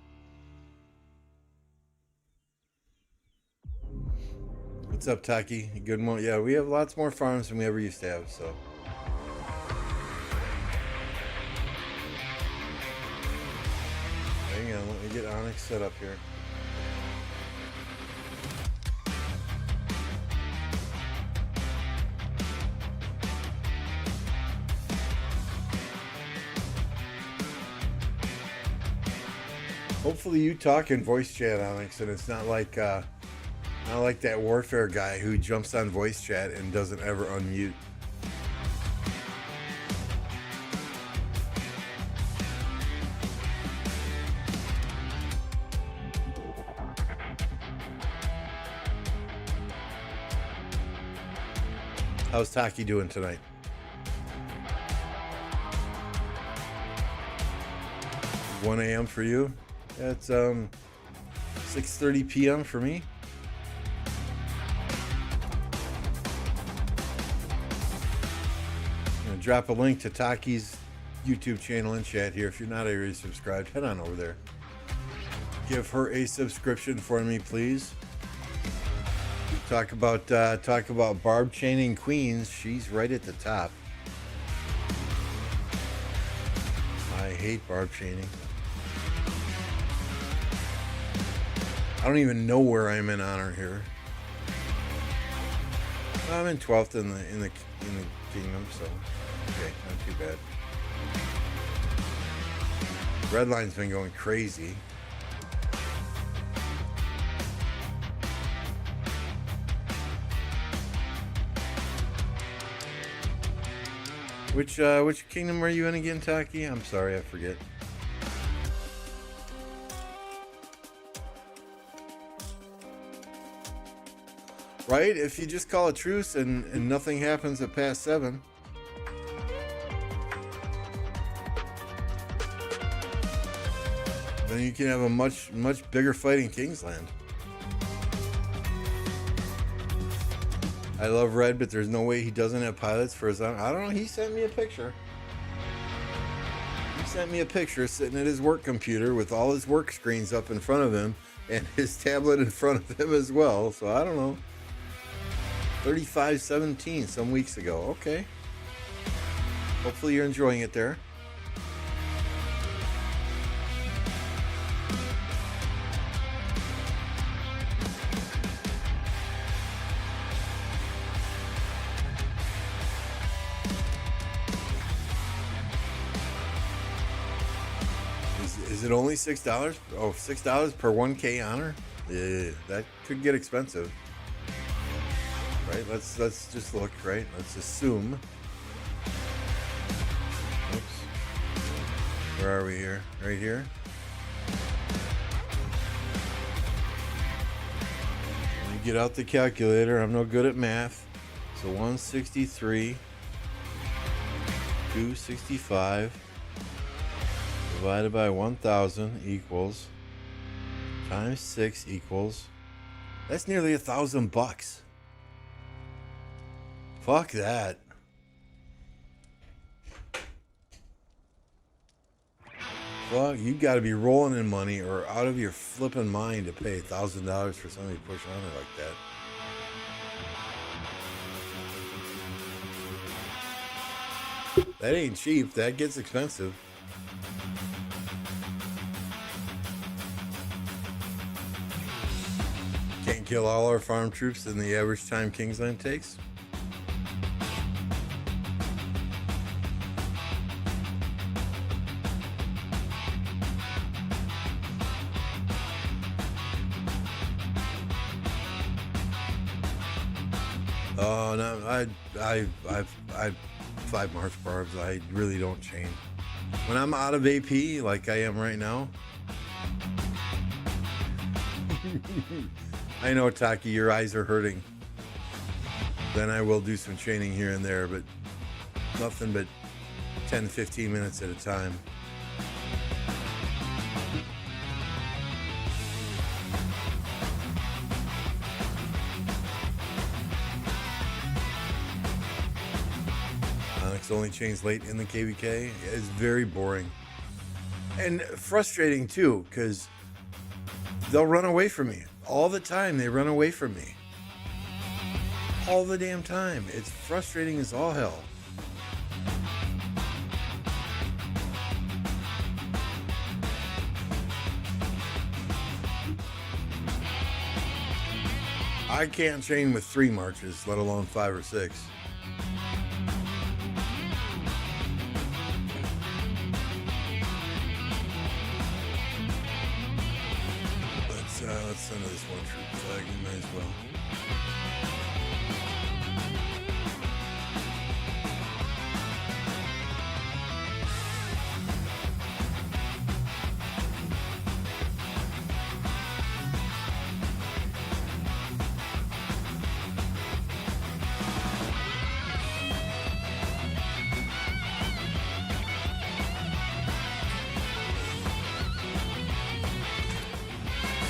What's up, Taki? Good morning. Yeah, we have lots more farms than we ever used to have, so. Hang on, let me get Onyx set up here. Hopefully you talk in voice chat, Onyx, and it's not like that warfare guy who jumps on voice chat and doesn't ever unmute. How's Taki doing tonight? It's 1 a.m. for you? It's 6:30 p.m. for me. I'm gonna drop a link to Taki's YouTube channel in chat here. If you're not already subscribed, head on over there. Give her a subscription for me, please. Talk about barb chaining queens. She's right at the top. I hate barb chaining. I don't even know where I'm in honor here. I'm in 12th in the kingdom, so okay, not too bad. Redline's been going crazy. Which kingdom are you in again, Taki? I'm sorry, I forget. Right? If you just call a truce and nothing happens at past 7. Then you can have a much bigger fight in Kingsland. I love Red, but there's no way he doesn't have pilots for his own. I don't know. He sent me a picture. He sent me a picture sitting at his work computer with all his work screens up in front of him and his tablet in front of him as well. So I don't know. 35-17 some weeks ago. Okay. Hopefully you're enjoying it there. Is it only $6? Oh, $6 per 1K honor? Yeah, that could get expensive. Right, let's just look, right? Let's assume. Oops. Where are we here? Right here. Let me get out the calculator. I'm no good at math. So 163, 265 divided by 1,000 equals times 6 equals. That's nearly $1,000. Fuck that. Well, you got to be rolling in money or out of your flipping mind to pay $1,000 for somebody to push on it like that. That ain't cheap. That gets expensive. Can't kill all our farm troops in the average time Kingsland takes. Oh no, I 5 March barbs. I really don't chain. When I'm out of AP, like I am right now. I know, Taki, your eyes are hurting. Then I will do some chaining here and there, but nothing but 10, 15 minutes at a time. Onyx only chains late in the KvK. It's very boring. And frustrating too, because they'll run away from me. All the time they run away from me. All the damn time. It's frustrating as all hell. I can't chain with 3 marches, let alone 5 or 6. Let's send this one troop flag. We might as well.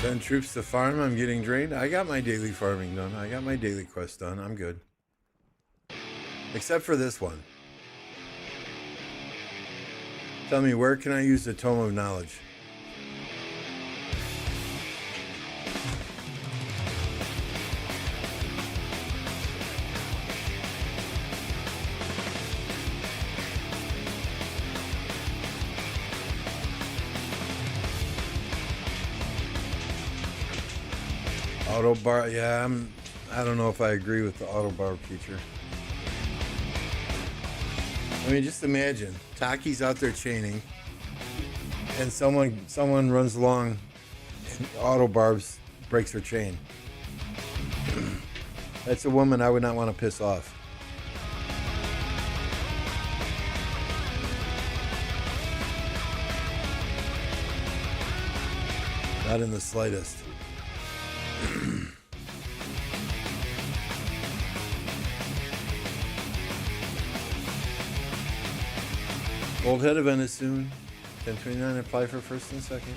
Send troops to farm. I'm getting drained. I got my daily farming done. I got my daily quest done. I'm good. Except for this one. Tell me, where can I use the Tome of Knowledge? Auto bar, yeah, I don't know if I agree with the auto bar feature. I mean, just imagine Taki's out there chaining, and someone runs along, and auto barbs breaks her chain. That's a woman I would not want to piss off. Not in the slightest. Gold head event is soon. 1029, apply for first and second.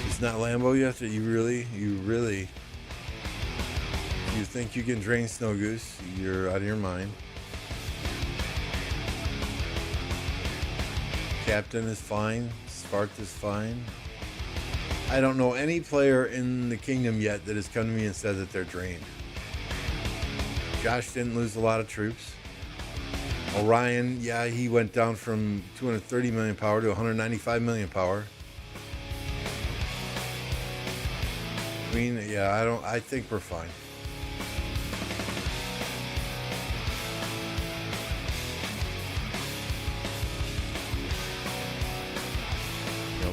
It's not Lambo yet. You think you can drain Snow Goose? You're out of your mind. Captain is fine. Sparked is fine. I don't know any player in the kingdom yet that has come to me and said that they're drained. Josh didn't lose a lot of troops. Orion, yeah, he went down from 230 million power to 195 million power. Queen, yeah, I think we're fine.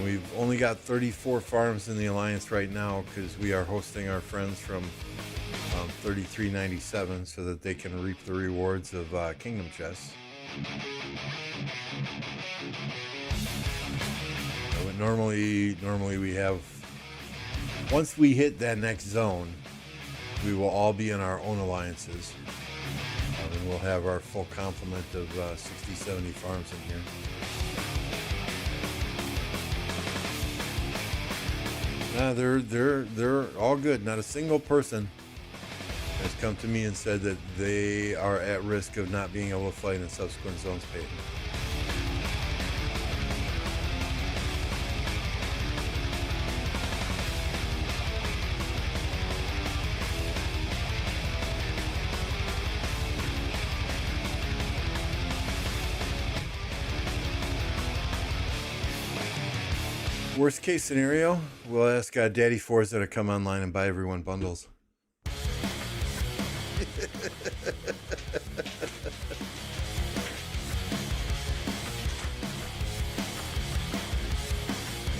We've only got 34 farms in the Alliance right now because we are hosting our friends from 3397 so that they can reap the rewards of Kingdom chests. But normally we have, once we hit that next zone, we will all be in our own alliances. And we'll have our full complement of 60, 70 farms in here. They're all good. Not a single person has come to me and said that they are at risk of not being able to fight in subsequent zones paid. Worst case scenario, we'll ask Daddy Forza to come online and buy everyone bundles.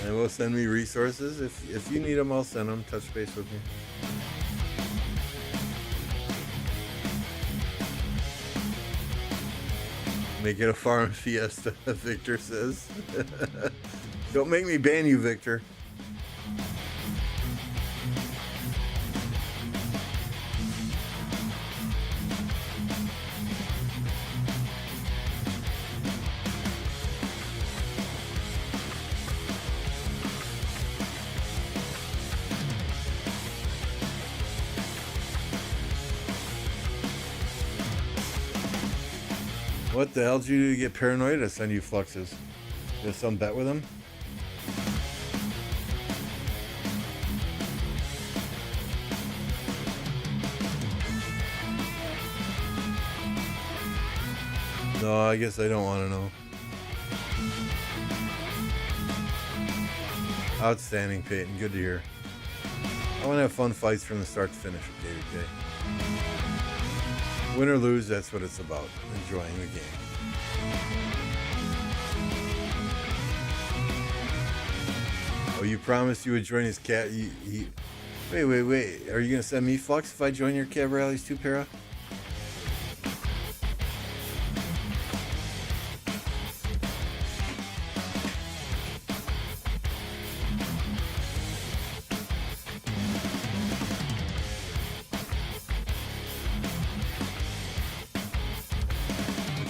And will send me resources. If you need them, I'll send them. Touch base with me. Make it a farm fiesta, Victor says. Don't make me ban you, Victor. What the hell did you do to get paranoid to send you fluxes? You have some bet with him? No, I guess I don't want to know. Outstanding, Peyton. Good to hear. I want to have fun fights from the start to finish with KvK. Win or lose, that's what it's about. Enjoying the game. Oh, you promised you would join his cat. Wait. Are you going to send me flux if I join your Cav Rallies too, Para?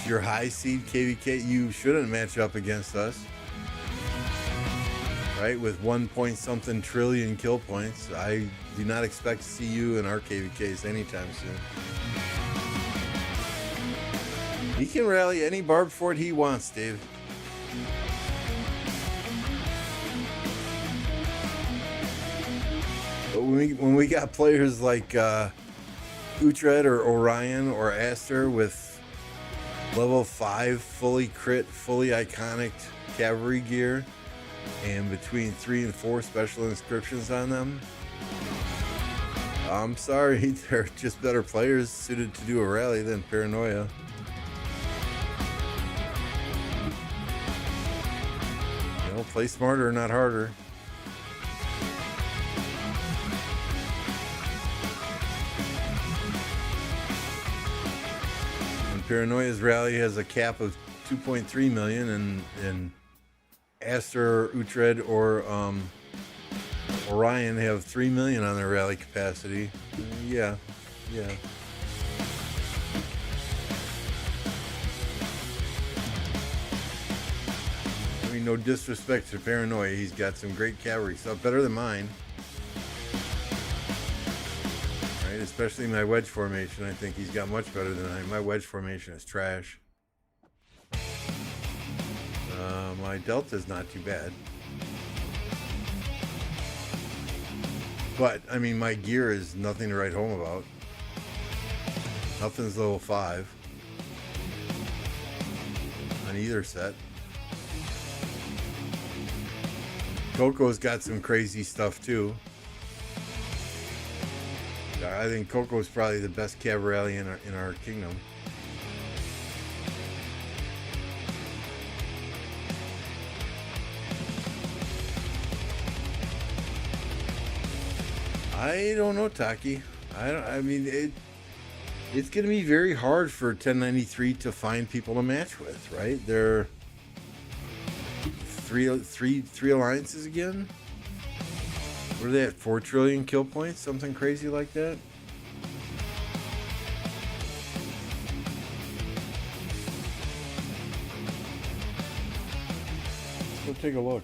Your high seed KvK, you shouldn't match up against us, right? With 1 trillion kill points, I do not expect to see you in our KvKs anytime soon. He can rally any barb fort he wants, Dave. But when we got players like Uhtred or Orion or Aster with level 5 fully crit, fully iconic cavalry gear, and between 3 and 4 special inscriptions on them, I'm sorry, they're just better players suited to do a rally than Paranoia. You know, play smarter, not harder. Paranoia's rally has a cap of 2.3 million, and Aster, Uhtred, or Orion have 3 million on their rally capacity. Yeah. I mean, no disrespect to Paranoia, he's got some great cavalry stuff, better than mine. Especially my wedge formation, I think he's got much better than I. My wedge formation is trash. My delta's not too bad. But, I mean, my gear is nothing to write home about. Nothing's level 5 on either set. Coco's got some crazy stuff too. I think Coco's probably the best Cav rally in our kingdom. I don't know, Taki. I mean, it's going to be very hard for 1093 to find people to match with, right? They're three alliances again. What are they at? 4 trillion kill points? Something crazy like that? Let's go take a look.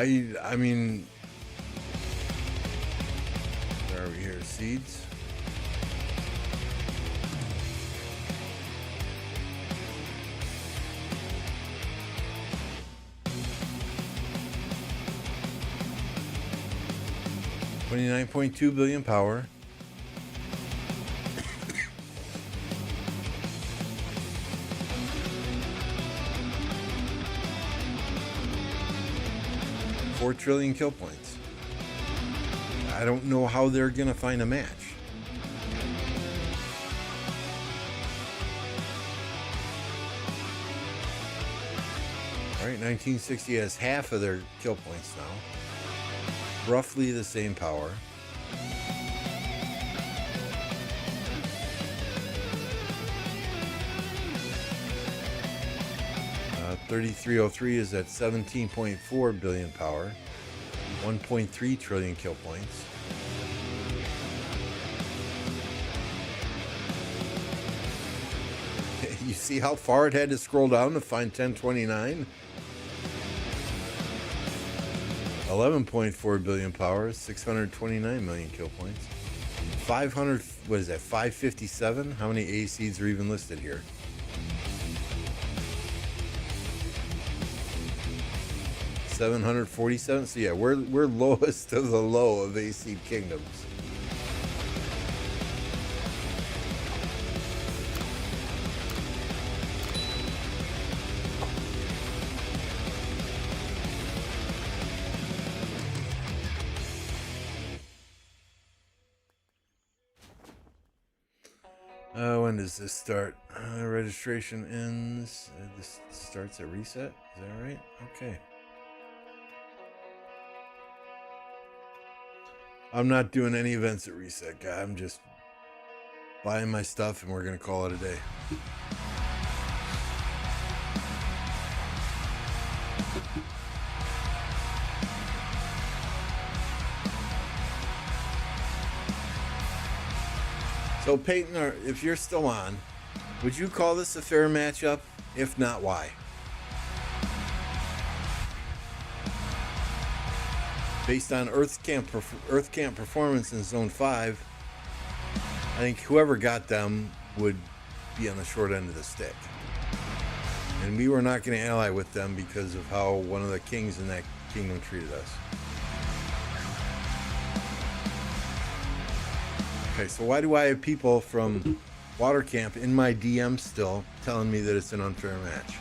I mean, where are we here? Seeds. $29.2 billion power. $4 trillion kill points. I don't know how they're going to find a match. All right, 1960 has half of their kill points now. Roughly the same power. 3303 is at 17.4 billion power, 1.3 trillion kill points. You see how far it had to scroll down to find 1029? 11.4 billion power, 629 million kill points. 500, what is that, 557? How many A seeds are even listed here? $747. So yeah, we're lowest of the low of AC kingdoms. When does this start? Registration ends. This starts at reset. Is that right? Okay. I'm not doing any events at reset, guy. I'm just buying my stuff and we're going to call it a day. So Peyton, if you're still on, would you call this a fair matchup? If not, why? Based on Earth camp performance in Zone 5, I think whoever got them would be on the short end of the stick. And we were not going to ally with them because of how one of the kings in that kingdom treated us. Okay, so why do I have people from Water Camp in my DM still telling me that it's an unfair match?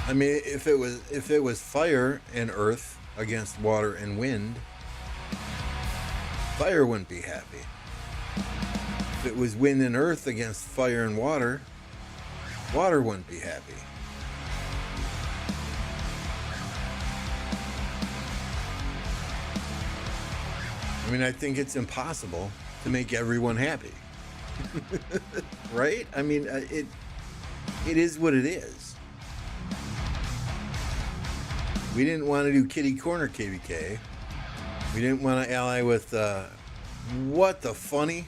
I mean, if it was fire and earth against water and wind, fire wouldn't be happy. If it was wind and earth against fire and water, water wouldn't be happy. I mean, I think it's impossible to make everyone happy. Right? I mean, it is what it is. We didn't want to do kitty corner KvK. We didn't want to ally with what the funny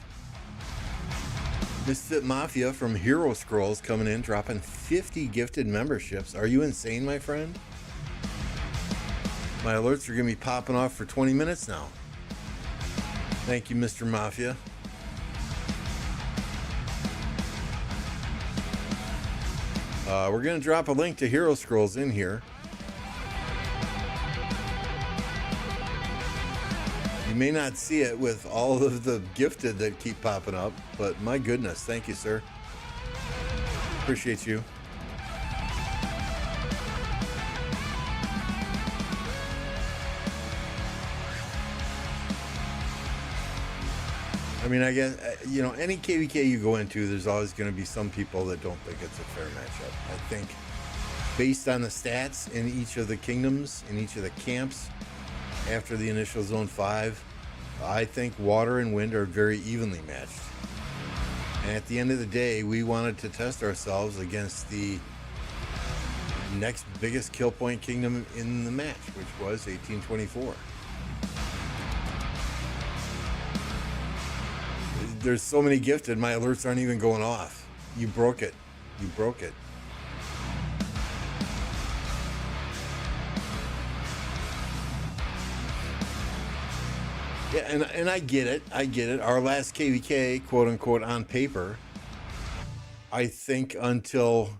Misfit Mafia from Hero Scrolls coming in, dropping 50 gifted memberships. Are you insane, my friend? My alerts are going to be popping off for 20 minutes now. Thank you, Mr. Mafia. We're going to drop a link to Hero Scrolls in here. You may not see it with all of the gifted that keep popping up, but my goodness, thank you, sir. Appreciate you. I mean, I guess, you know, any KvK you go into, there's always going to be some people that don't think it's a fair matchup. I think based on the stats in each of the kingdoms, in each of the camps, after the initial Zone 5, I think water and wind are very evenly matched. And at the end of the day, we wanted to test ourselves against the next biggest kill point kingdom in the match, which was 1824. There's so many gifted, my alerts aren't even going off. You broke it. You broke it. Yeah, and I get it. I get it. Our last KvK, quote unquote, on paper, I think until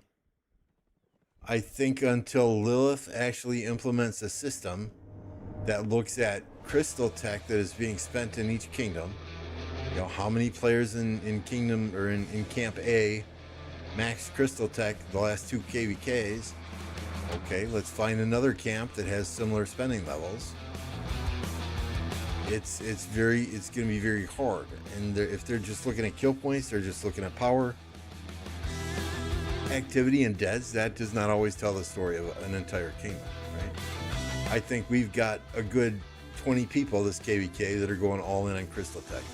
I think until Lilith actually implements a system that looks at crystal tech that is being spent in each kingdom, you know, how many players in kingdom or in camp A max crystal tech the last 2 KvKs. Okay, let's find another camp that has similar spending levels. It's going to be very hard. And if they're just looking at kill points, they're just looking at power, activity, and deads. That does not always tell the story of an entire kingdom, right? I think we've got a good 20 people this KvK that are going all in on crystal tech,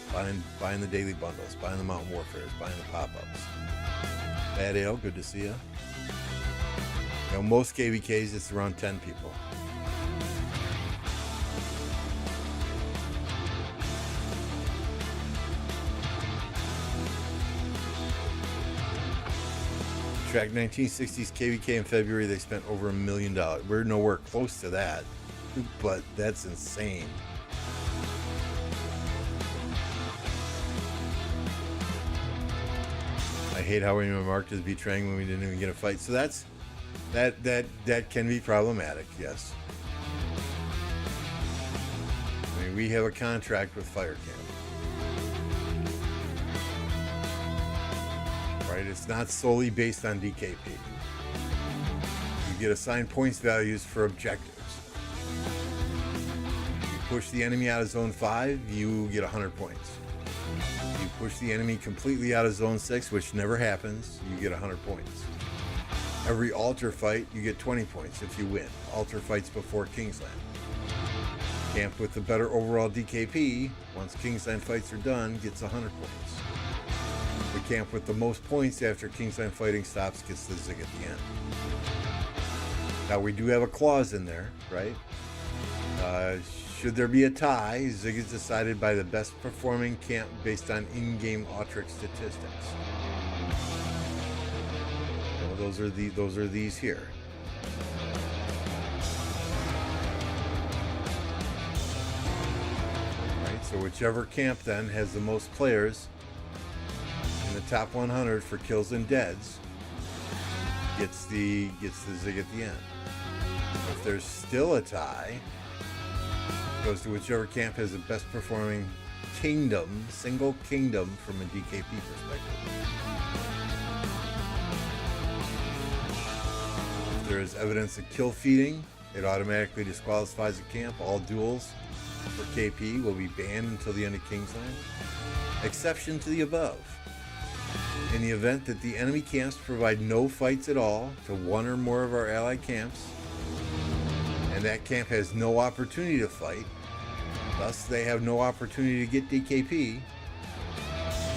buying the daily bundles, buying the mountain warfares, buying the pop-ups. Bad Ale, good to see you. You know, most KvKs it's around 10 people. Track 1960s KvK in February, they spent over $1 million. We're nowhere close to that, but that's insane. I hate how we were marked as betraying when we didn't even get a fight. So that can be problematic, yes. I mean, we have a contract with Fire Camp. Right? It's not solely based on DKP. You get assigned points values for objectives. You push the enemy out of zone 5, you get 100 points. You push the enemy completely out of zone 6, which never happens, you get 100 points. Every altar fight, you get 20 points if you win. Altar fights before Kingsland. Camp with the better overall DKP, once Kingsland fights are done, gets 100 points. The camp with the most points after Kingsland fighting stops gets the zig at the end. Now we do have a clause in there, right? Should there be a tie, zig is decided by the best performing camp based on in-game Autrix statistics. So those are these here. Right, so whichever camp then has the most players in the top 100 for kills and deads gets the zig at the end. If there's still a tie, it goes to whichever camp has the best performing kingdom, single kingdom from a DKP perspective. If there is evidence of kill feeding, it automatically disqualifies a camp. All duels for KP will be banned until the end of Kingsland. Exception to the above. In the event that the enemy camps provide no fights at all to one or more of our allied camps, and that camp has no opportunity to fight, thus they have no opportunity to get DKP,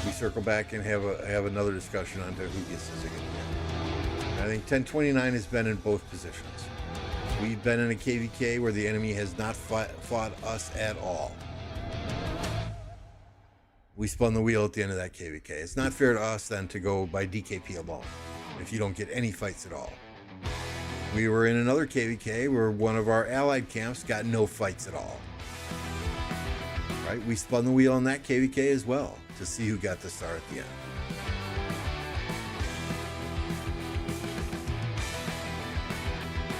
we circle back and have another discussion on who gets the zig at the end. I think 1029 has been in both positions. We've been in a KvK where the enemy has not fought us at all. We spun the wheel at the end of that KvK. It's not fair to us then to go by DKP alone if you don't get any fights at all. We were in another KvK where one of our allied camps got no fights at all. Right? We spun the wheel on that KvK as well to see who got the star at the end.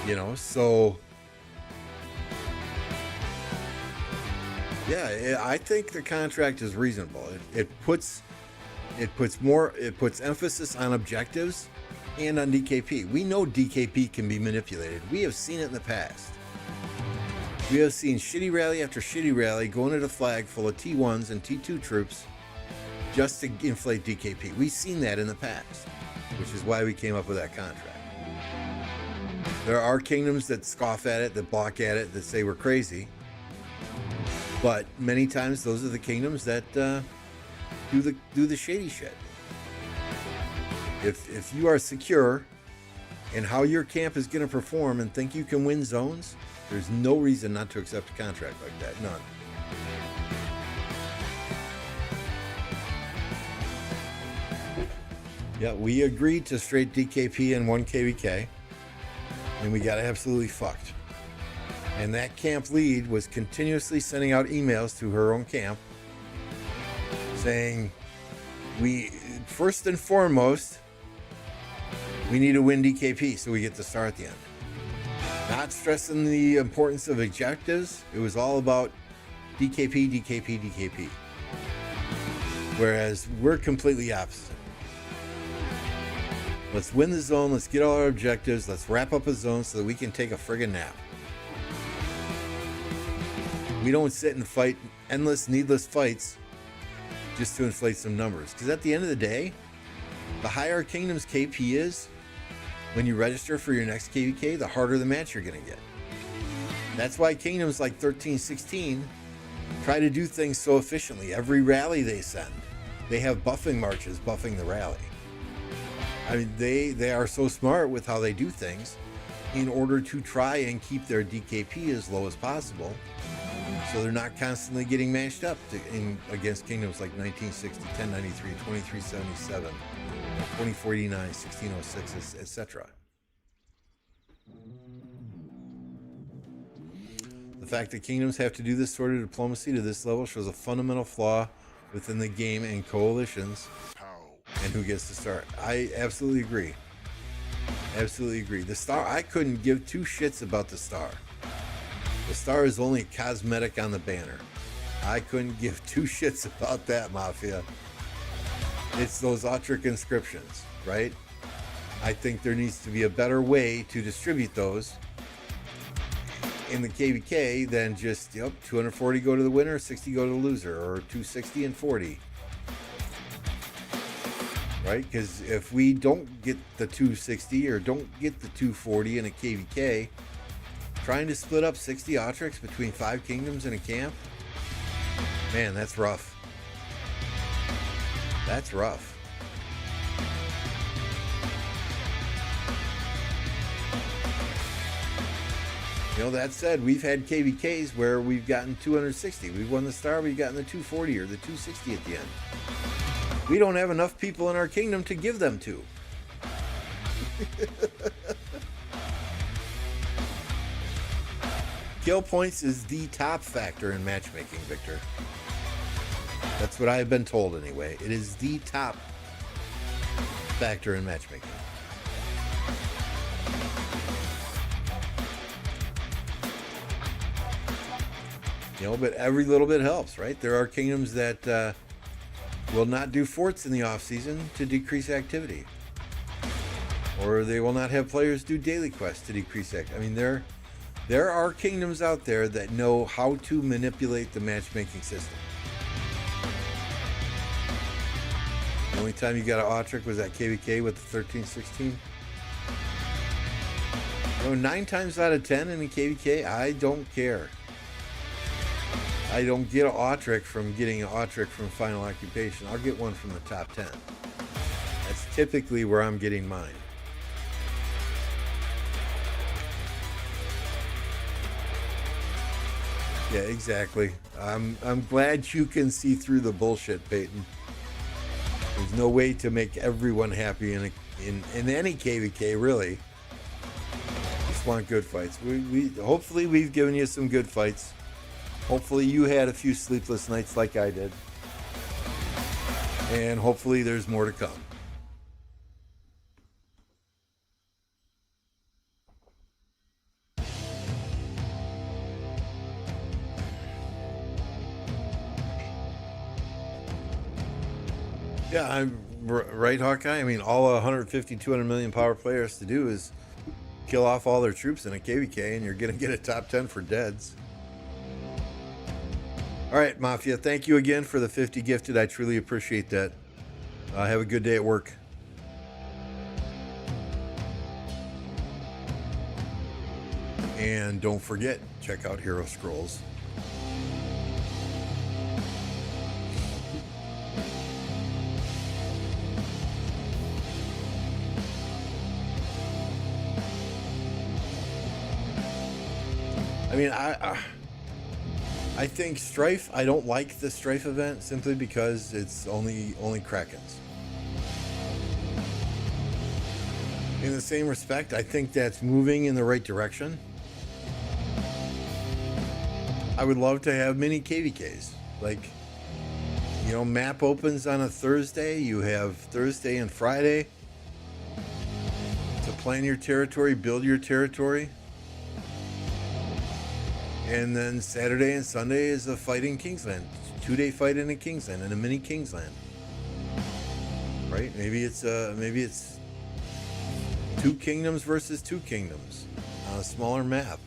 You know, so yeah, I think the contract is reasonable. It puts emphasis on objectives and on DKP. We know DKP can be manipulated. We have seen it in the past. We have seen shitty rally after shitty rally going at a flag full of T1s and T2 troops just to inflate DKP. We've seen that in the past, which is why we came up with that contract. There are kingdoms that scoff at it, that balk at it, that say we're crazy. But many times those are the kingdoms that do the shady shit. If you are secure in how your camp is going to perform and think you can win zones, there's no reason not to accept a contract like that. None. Yeah, we agreed to straight DKP and 1 KvK, and we got absolutely fucked. And that camp lead was continuously sending out emails to her own camp saying, we, first and foremost, We need to win DKP so we get the star at the end. Not stressing the importance of objectives. It was all about DKP, DKP, DKP. Whereas we're completely opposite. Let's win the zone. Let's get all our objectives. Let's wrap up a zone so that we can take a friggin' nap. We don't sit and fight endless, needless fights just to inflate some numbers. Because at the end of the day, the higher Kingdom's KP is, when you register for your next KvK, the harder the match you're going to get. That's why Kingdoms like 13, 16 try to do things so efficiently. Every rally they send, they have buffing marches buffing the rally. I mean, they are so smart with how they do things in order to try and keep their DKP as low as possible, so they're not constantly getting mashed up against Kingdoms like 1960, 1093, 2377, 2049, 1606, etc. The fact that Kingdoms have to do this sort of diplomacy to this level shows a fundamental flaw within the game and coalitions and who gets to start. I absolutely agree. Absolutely agree. The star, I couldn't give two shits about the star. The star is only cosmetic on the banner. I couldn't give two shits about that, Mafia. It's those Autric inscriptions, right? I think there needs to be a better way to distribute those in the KvK than just, 240 go to the winner, 60 go to the loser, or 260 and 40. Right? Because if we don't get the 260 or don't get the 240 in a KvK, trying to split up 60 Autrics between 5 kingdoms in a camp, man, that's rough. That's rough. That said, we've had KvKs where we've gotten 260. We've won the star, we've gotten the 240 or the 260 at the end. We don't have enough people in our kingdom to give them to. Kill points is the top factor in matchmaking, Victor. That's what I've been told anyway. It is the top factor in matchmaking. But every little bit helps, right? There are kingdoms that will not do forts in the off season to decrease activity, or they will not have players do daily quests to decrease activity. I mean, there are kingdoms out there that know how to manipulate the matchmaking system. The only time you got an Autric was at KvK with the 1316. 9 times out of 10 in a KvK, I don't care. I don't get an Autric from getting an Autric from Final Occupation. I'll get one from the top 10. That's typically where I'm getting mine. Yeah, exactly. I'm glad you can see through the bullshit, Peyton. There's no way to make everyone happy in any KvK, really. Just want good fights. We hopefully we've given you some good fights. Hopefully you had a few sleepless nights like I did. And hopefully there's more to come. Yeah, I'm right, Hawkeye. I mean, all 150, 200 million power players to do is kill off all their troops in a KvK, and you're going to get a top 10 for deads. All right, Mafia, thank you again for the 50 gifted. I truly appreciate that. Have a good day at work. And don't forget, check out Hero Scrolls. I mean, I think Strife, I don't like the Strife event simply because it's only Krakens. In the same respect, I think that's moving in the right direction. I would love to have mini KvKs. Like, map opens on a Thursday. You have Thursday and Friday. plan your territory, build your territory. And then Saturday and Sunday is a fight in Kingsland. 2-day fight in a Kingsland, in a mini Kingsland. Right? Maybe it's 2 kingdoms versus 2 kingdoms on a smaller map.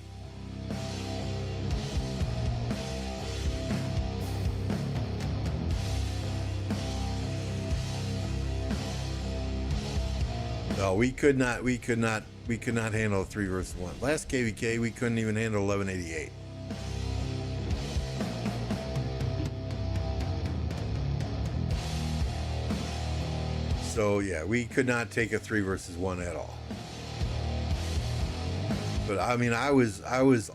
No, we could not handle 3 versus 1. Last KvK, we couldn't even handle 1188. So yeah, we could not take a 3 versus 1 at all. But I mean, I was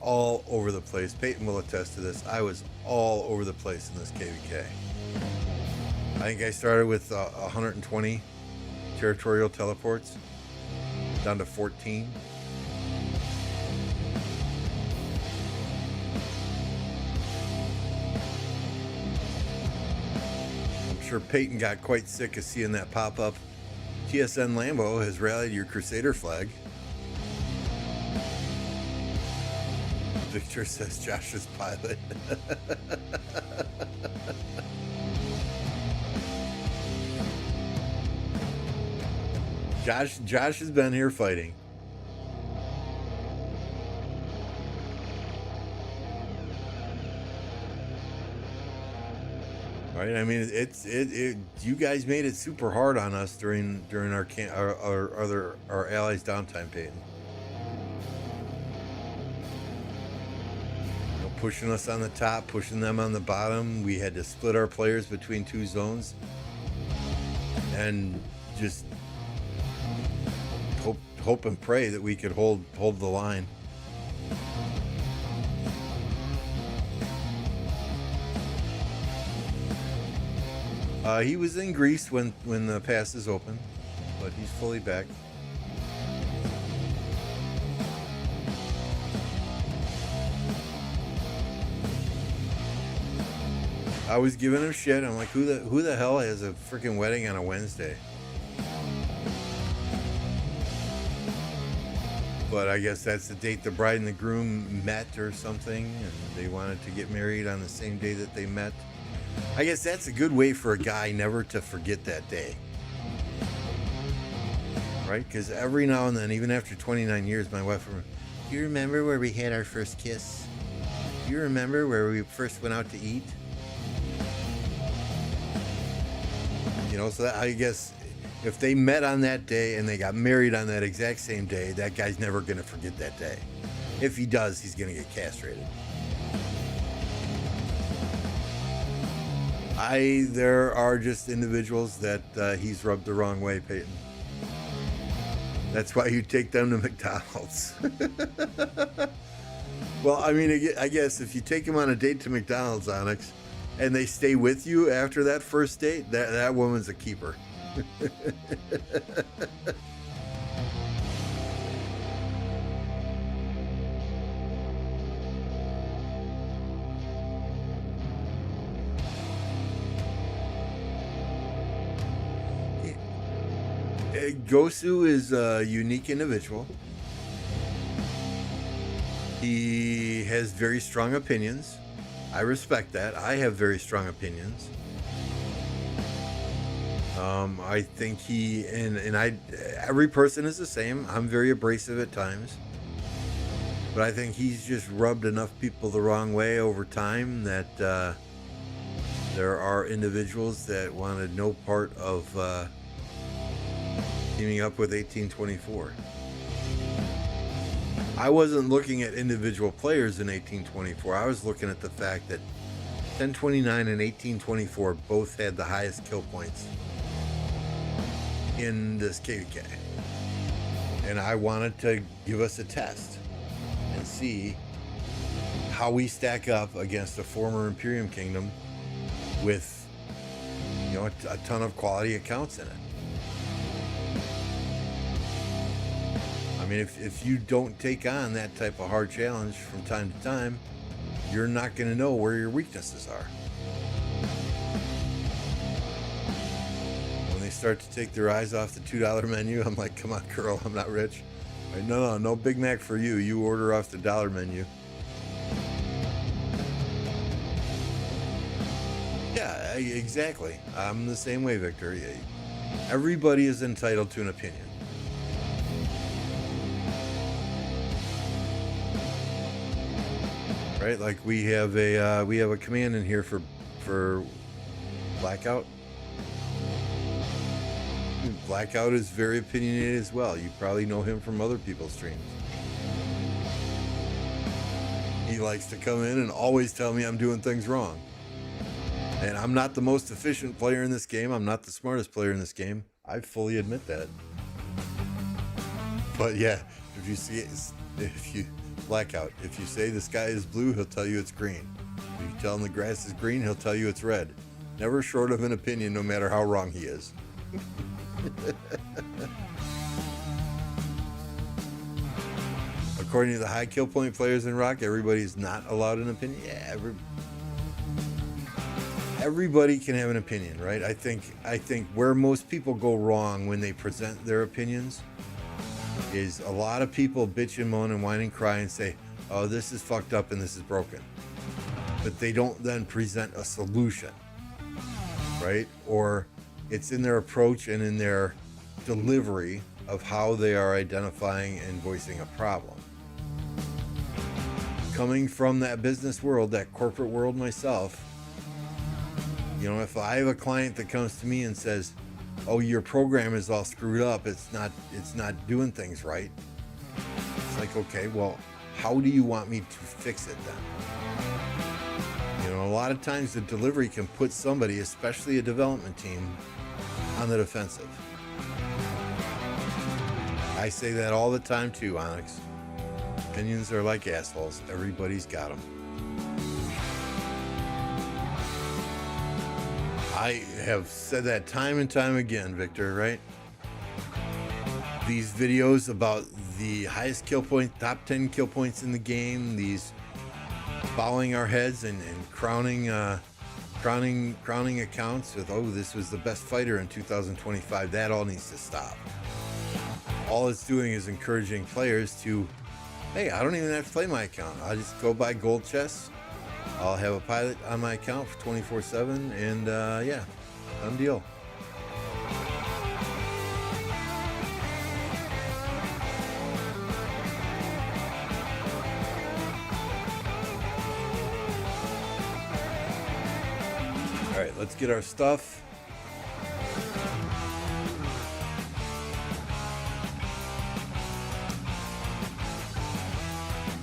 all over the place. Peyton will attest to this. I was all over the place in this KvK. I think I started with 120 territorial teleports, down to 14. I'm sure Peyton got quite sick of seeing that pop up. TSN Lambo has rallied your Crusader flag. Victor says Josh's pilot. Josh has been here fighting. Right? I mean, you guys made it super hard on us during our allies' downtime, Peyton. Pushing us on the top, pushing them on the bottom. We had to split our players between 2 zones, and just hope and pray that we could hold the line. He was in Greece when the pass is open, but he's fully back. I was giving him shit. I'm like, who the hell has a freaking wedding on a Wednesday? But I guess that's the date the bride and the groom met or something, and they wanted to get married on the same day that they met. I guess that's a good way for a guy never to forget that day. Right? Because every now and then, even after 29 years, my wife will, do you remember where we had our first kiss? Do you remember where we first went out to eat? You know, so that, I guess if they met on that day and they got married on that exact same day, that guy's never going to forget that day. If he does, he's going to get castrated. There are just individuals that he's rubbed the wrong way, Peyton. That's why you take them to McDonald's. Well, I mean, I guess if you take them on a date to McDonald's, Onyx, and they stay with you after that first date, that woman's a keeper. Gosu is a unique individual. He has very strong opinions. I respect that. I have very strong opinions. I think every person is the same. I'm very abrasive at times. But I think he's just rubbed enough people the wrong way over time that there are individuals that wanted no part of teaming up with 1824. I wasn't looking at individual players in 1824. I was looking at the fact that 1029 and 1824 both had the highest kill points in this KvK. And I wanted to give us a test and see how we stack up against a former Imperium Kingdom with, you know, a ton of quality accounts in it. I mean, if you don't take on that type of hard challenge from time to time, you're not going to know where your weaknesses are. When they start to take their eyes off the $2 menu, I'm like, come on, girl, I'm not rich. Right, no Big Mac for you. You order off the dollar menu. Yeah, exactly. I'm the same way, Victor. Everybody is entitled to an opinion. Right? Like we have a command in here for Blackout. Blackout is very opinionated as well. You probably know him from other people's streams. He likes to come in and always tell me I'm doing things wrong. And I'm not the most efficient player in this game. I'm not the smartest player in this game. I fully admit that. But yeah, if you Blackout, if you say the sky is blue, he'll tell you it's green. If you tell him the grass is green, he'll tell you it's red. Never short of an opinion, no matter how wrong he is. According to the high kill point players in Rock, everybody's not allowed an opinion. Yeah, everybody can have an opinion, right? I think where most people go wrong when they present their opinions is a lot of people bitch and moan and whine and cry and say, oh, this is fucked up and this is broken. But they don't then present a solution, right? Or it's in their approach and in their delivery of how they are identifying and voicing a problem. Coming from that business world, that corporate world myself, you know, if I have a client that comes to me and says, oh, your program is all screwed up, it's not doing things right. It's like, okay, well, how do you want me to fix it then? You know, a lot of times the delivery can put somebody, especially a development team, on the defensive. I say that all the time too, Onyx. Opinions are like assholes. Everybody's got them. I have said that time and time again, Victor, right? These videos about the highest kill point, top 10 kill points in the game, these bowing our heads and crowning accounts with, oh, this was the best fighter in 2025. That all needs to stop. All it's doing is encouraging players to, hey, I don't even have to play my account. I'll just go buy gold chests. I'll have a pilot on my account for 24/7, and yeah, done deal. All right, let's get our stuff.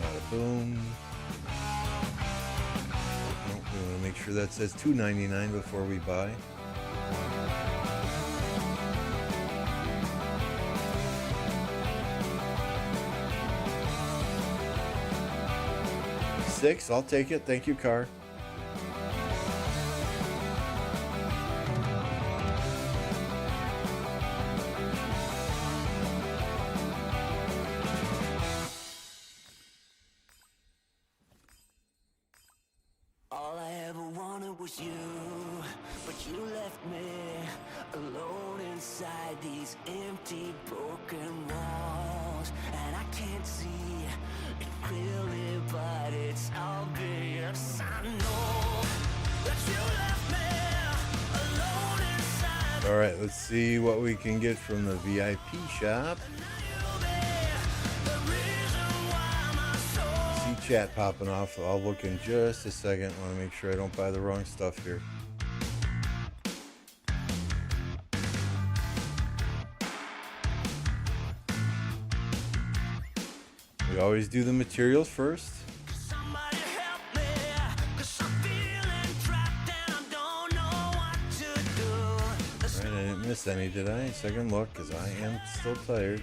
Bada boom. We want to make sure that says $2.99 before we buy. $6, I'll take it. Thank you, Car. All right, let's see what we can get from the VIP shop. See chat popping off. I'll look in just a second. I want to make sure I don't buy the wrong stuff here. We always do the materials first. Miss any, did I? Second look, because I am still tired.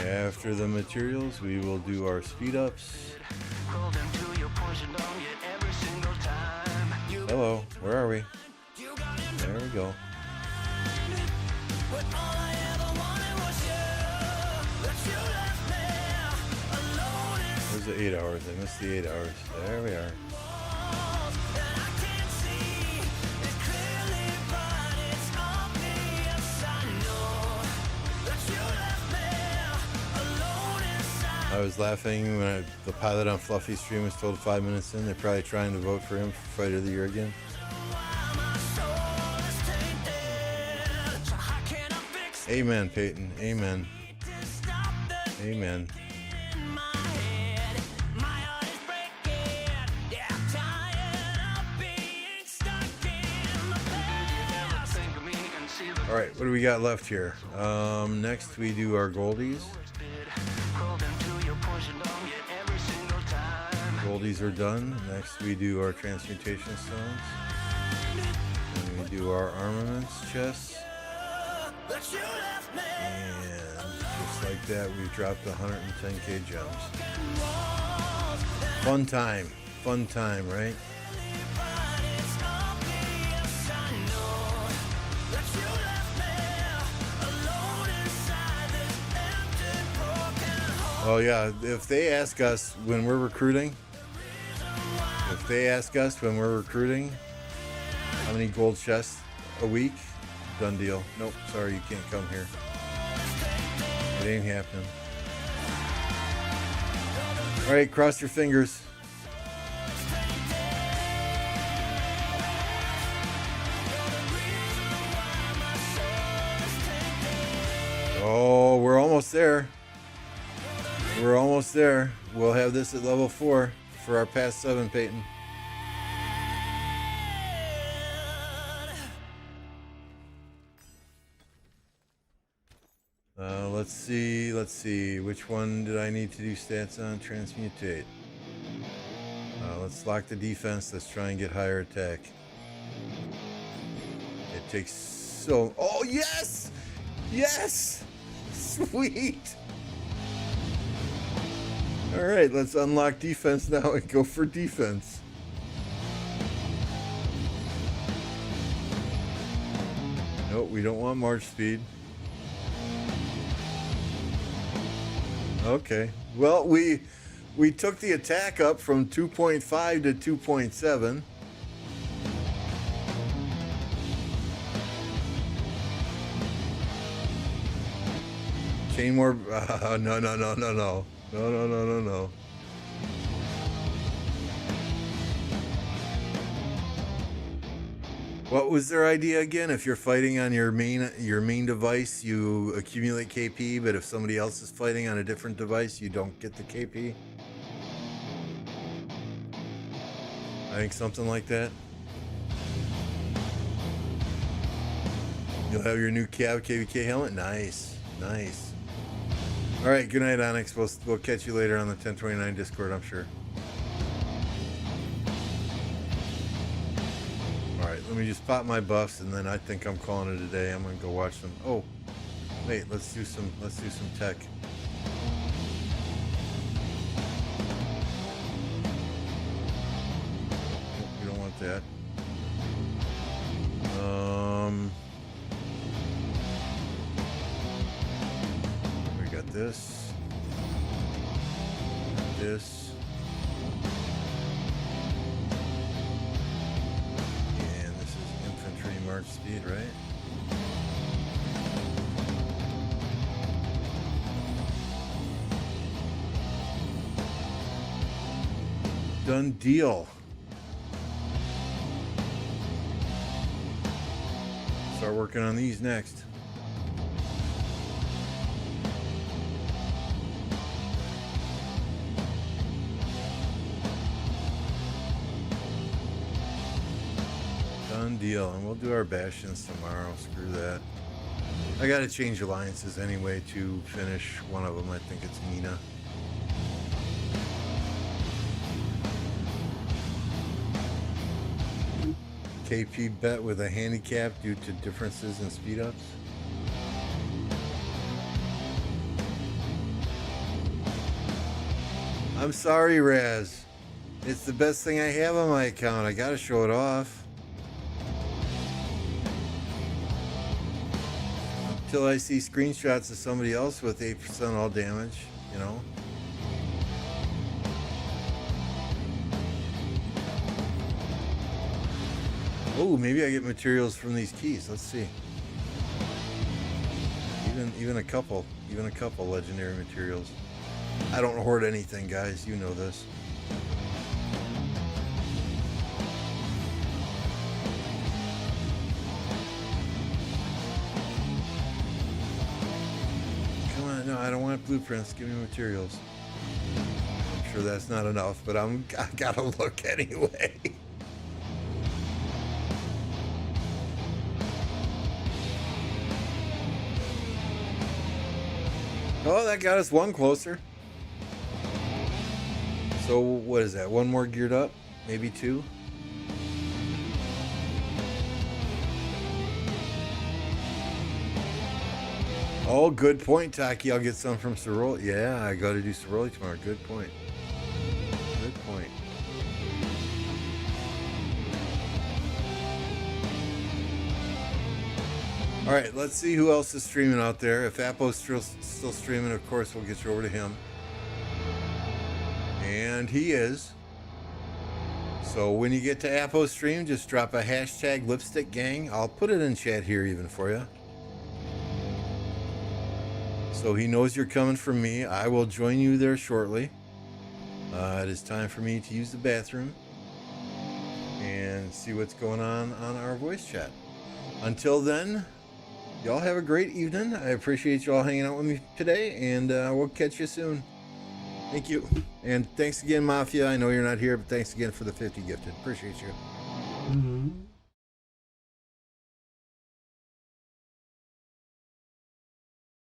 After the materials, we will do our speed ups. Hello, where are we? There we go. Where's the 8 hours? I missed the 8 hours. There we are. I was laughing when the pilot on Fluffy Stream was told 5 minutes in. They're probably trying to vote for him for Fighter of the Year again. Amen, Peyton. Amen. Amen. All right, what do we got left here? Next we do our goldies. Goldies are done. Next we do our transmutation stones. And we do our armaments chests. And just like that, we've dropped 110k gems. Fun time, right? Oh yeah, if they ask us when we're recruiting, how many gold chests a week, done deal. Nope, sorry, you can't come here. It ain't happening. All right, cross your fingers. Oh, we're almost there. We're almost there. We'll have this at level 4 for our past 7, Peyton. Let's see. Which one did I need to do stats on? Transmutate. Let's lock the defense. Let's try and get higher attack. It takes so... Oh, yes! Yes! Sweet! All right, let's unlock defense now and go for defense. Nope, we don't want march speed. Okay. Well, we took the attack up from 2.5 to 2.7. Chain more... No. No. What was their idea again? If you're fighting on your main device, you accumulate KP, but if somebody else is fighting on a different device, you don't get the KP? I think something like that. You'll have your new KvK helmet? Nice. All right, good night, Onyx. We'll catch you later on the 1029 Discord, I'm sure. All right, let me just pop my buffs, and then I think I'm calling it a day. I'm gonna go watch them. Oh, wait, let's do some tech. We don't want that. We got this. And this is infantry march speed, right? Done deal. Start working on these next. Done deal. And we'll do our bastions tomorrow. Screw that. I gotta change alliances anyway to finish one of them. I think it's Mina. KP bet with a handicap due to differences in speed ups. I'm sorry, Raz. It's the best thing I have on my account. I gotta show it off. Until I see screenshots of somebody else with 8% all damage, you know. Oh, maybe I get materials from these keys. Let's see. Even a couple legendary materials. I don't hoard anything, guys. You know this. Come on, no, I don't want blueprints. Give me materials. I'm sure that's not enough, but I gotta look anyway. Oh, that got us one closer. So what is that? One more geared up? Maybe two? Oh, good point, Taki. I'll get some from Ceroli. Yeah, I got to do Ceroli tomorrow. Good point. Good point. All right, let's see who else is streaming out there. If Apo's still streaming, of course, we'll get you over to him. And he is. So when you get to Apo's stream, just drop a hashtag lipstick gang. I'll put it in chat here even for you. So he knows you're coming from me. I will join you there shortly. It is time for me to use the bathroom and see what's going on our voice chat. Until then, y'all have a great evening. I appreciate y'all hanging out with me today, and we'll catch you soon. Thank you. And thanks again, Mafia. I know you're not here, but thanks again for the 50 gifted. Appreciate you. Mm-hmm.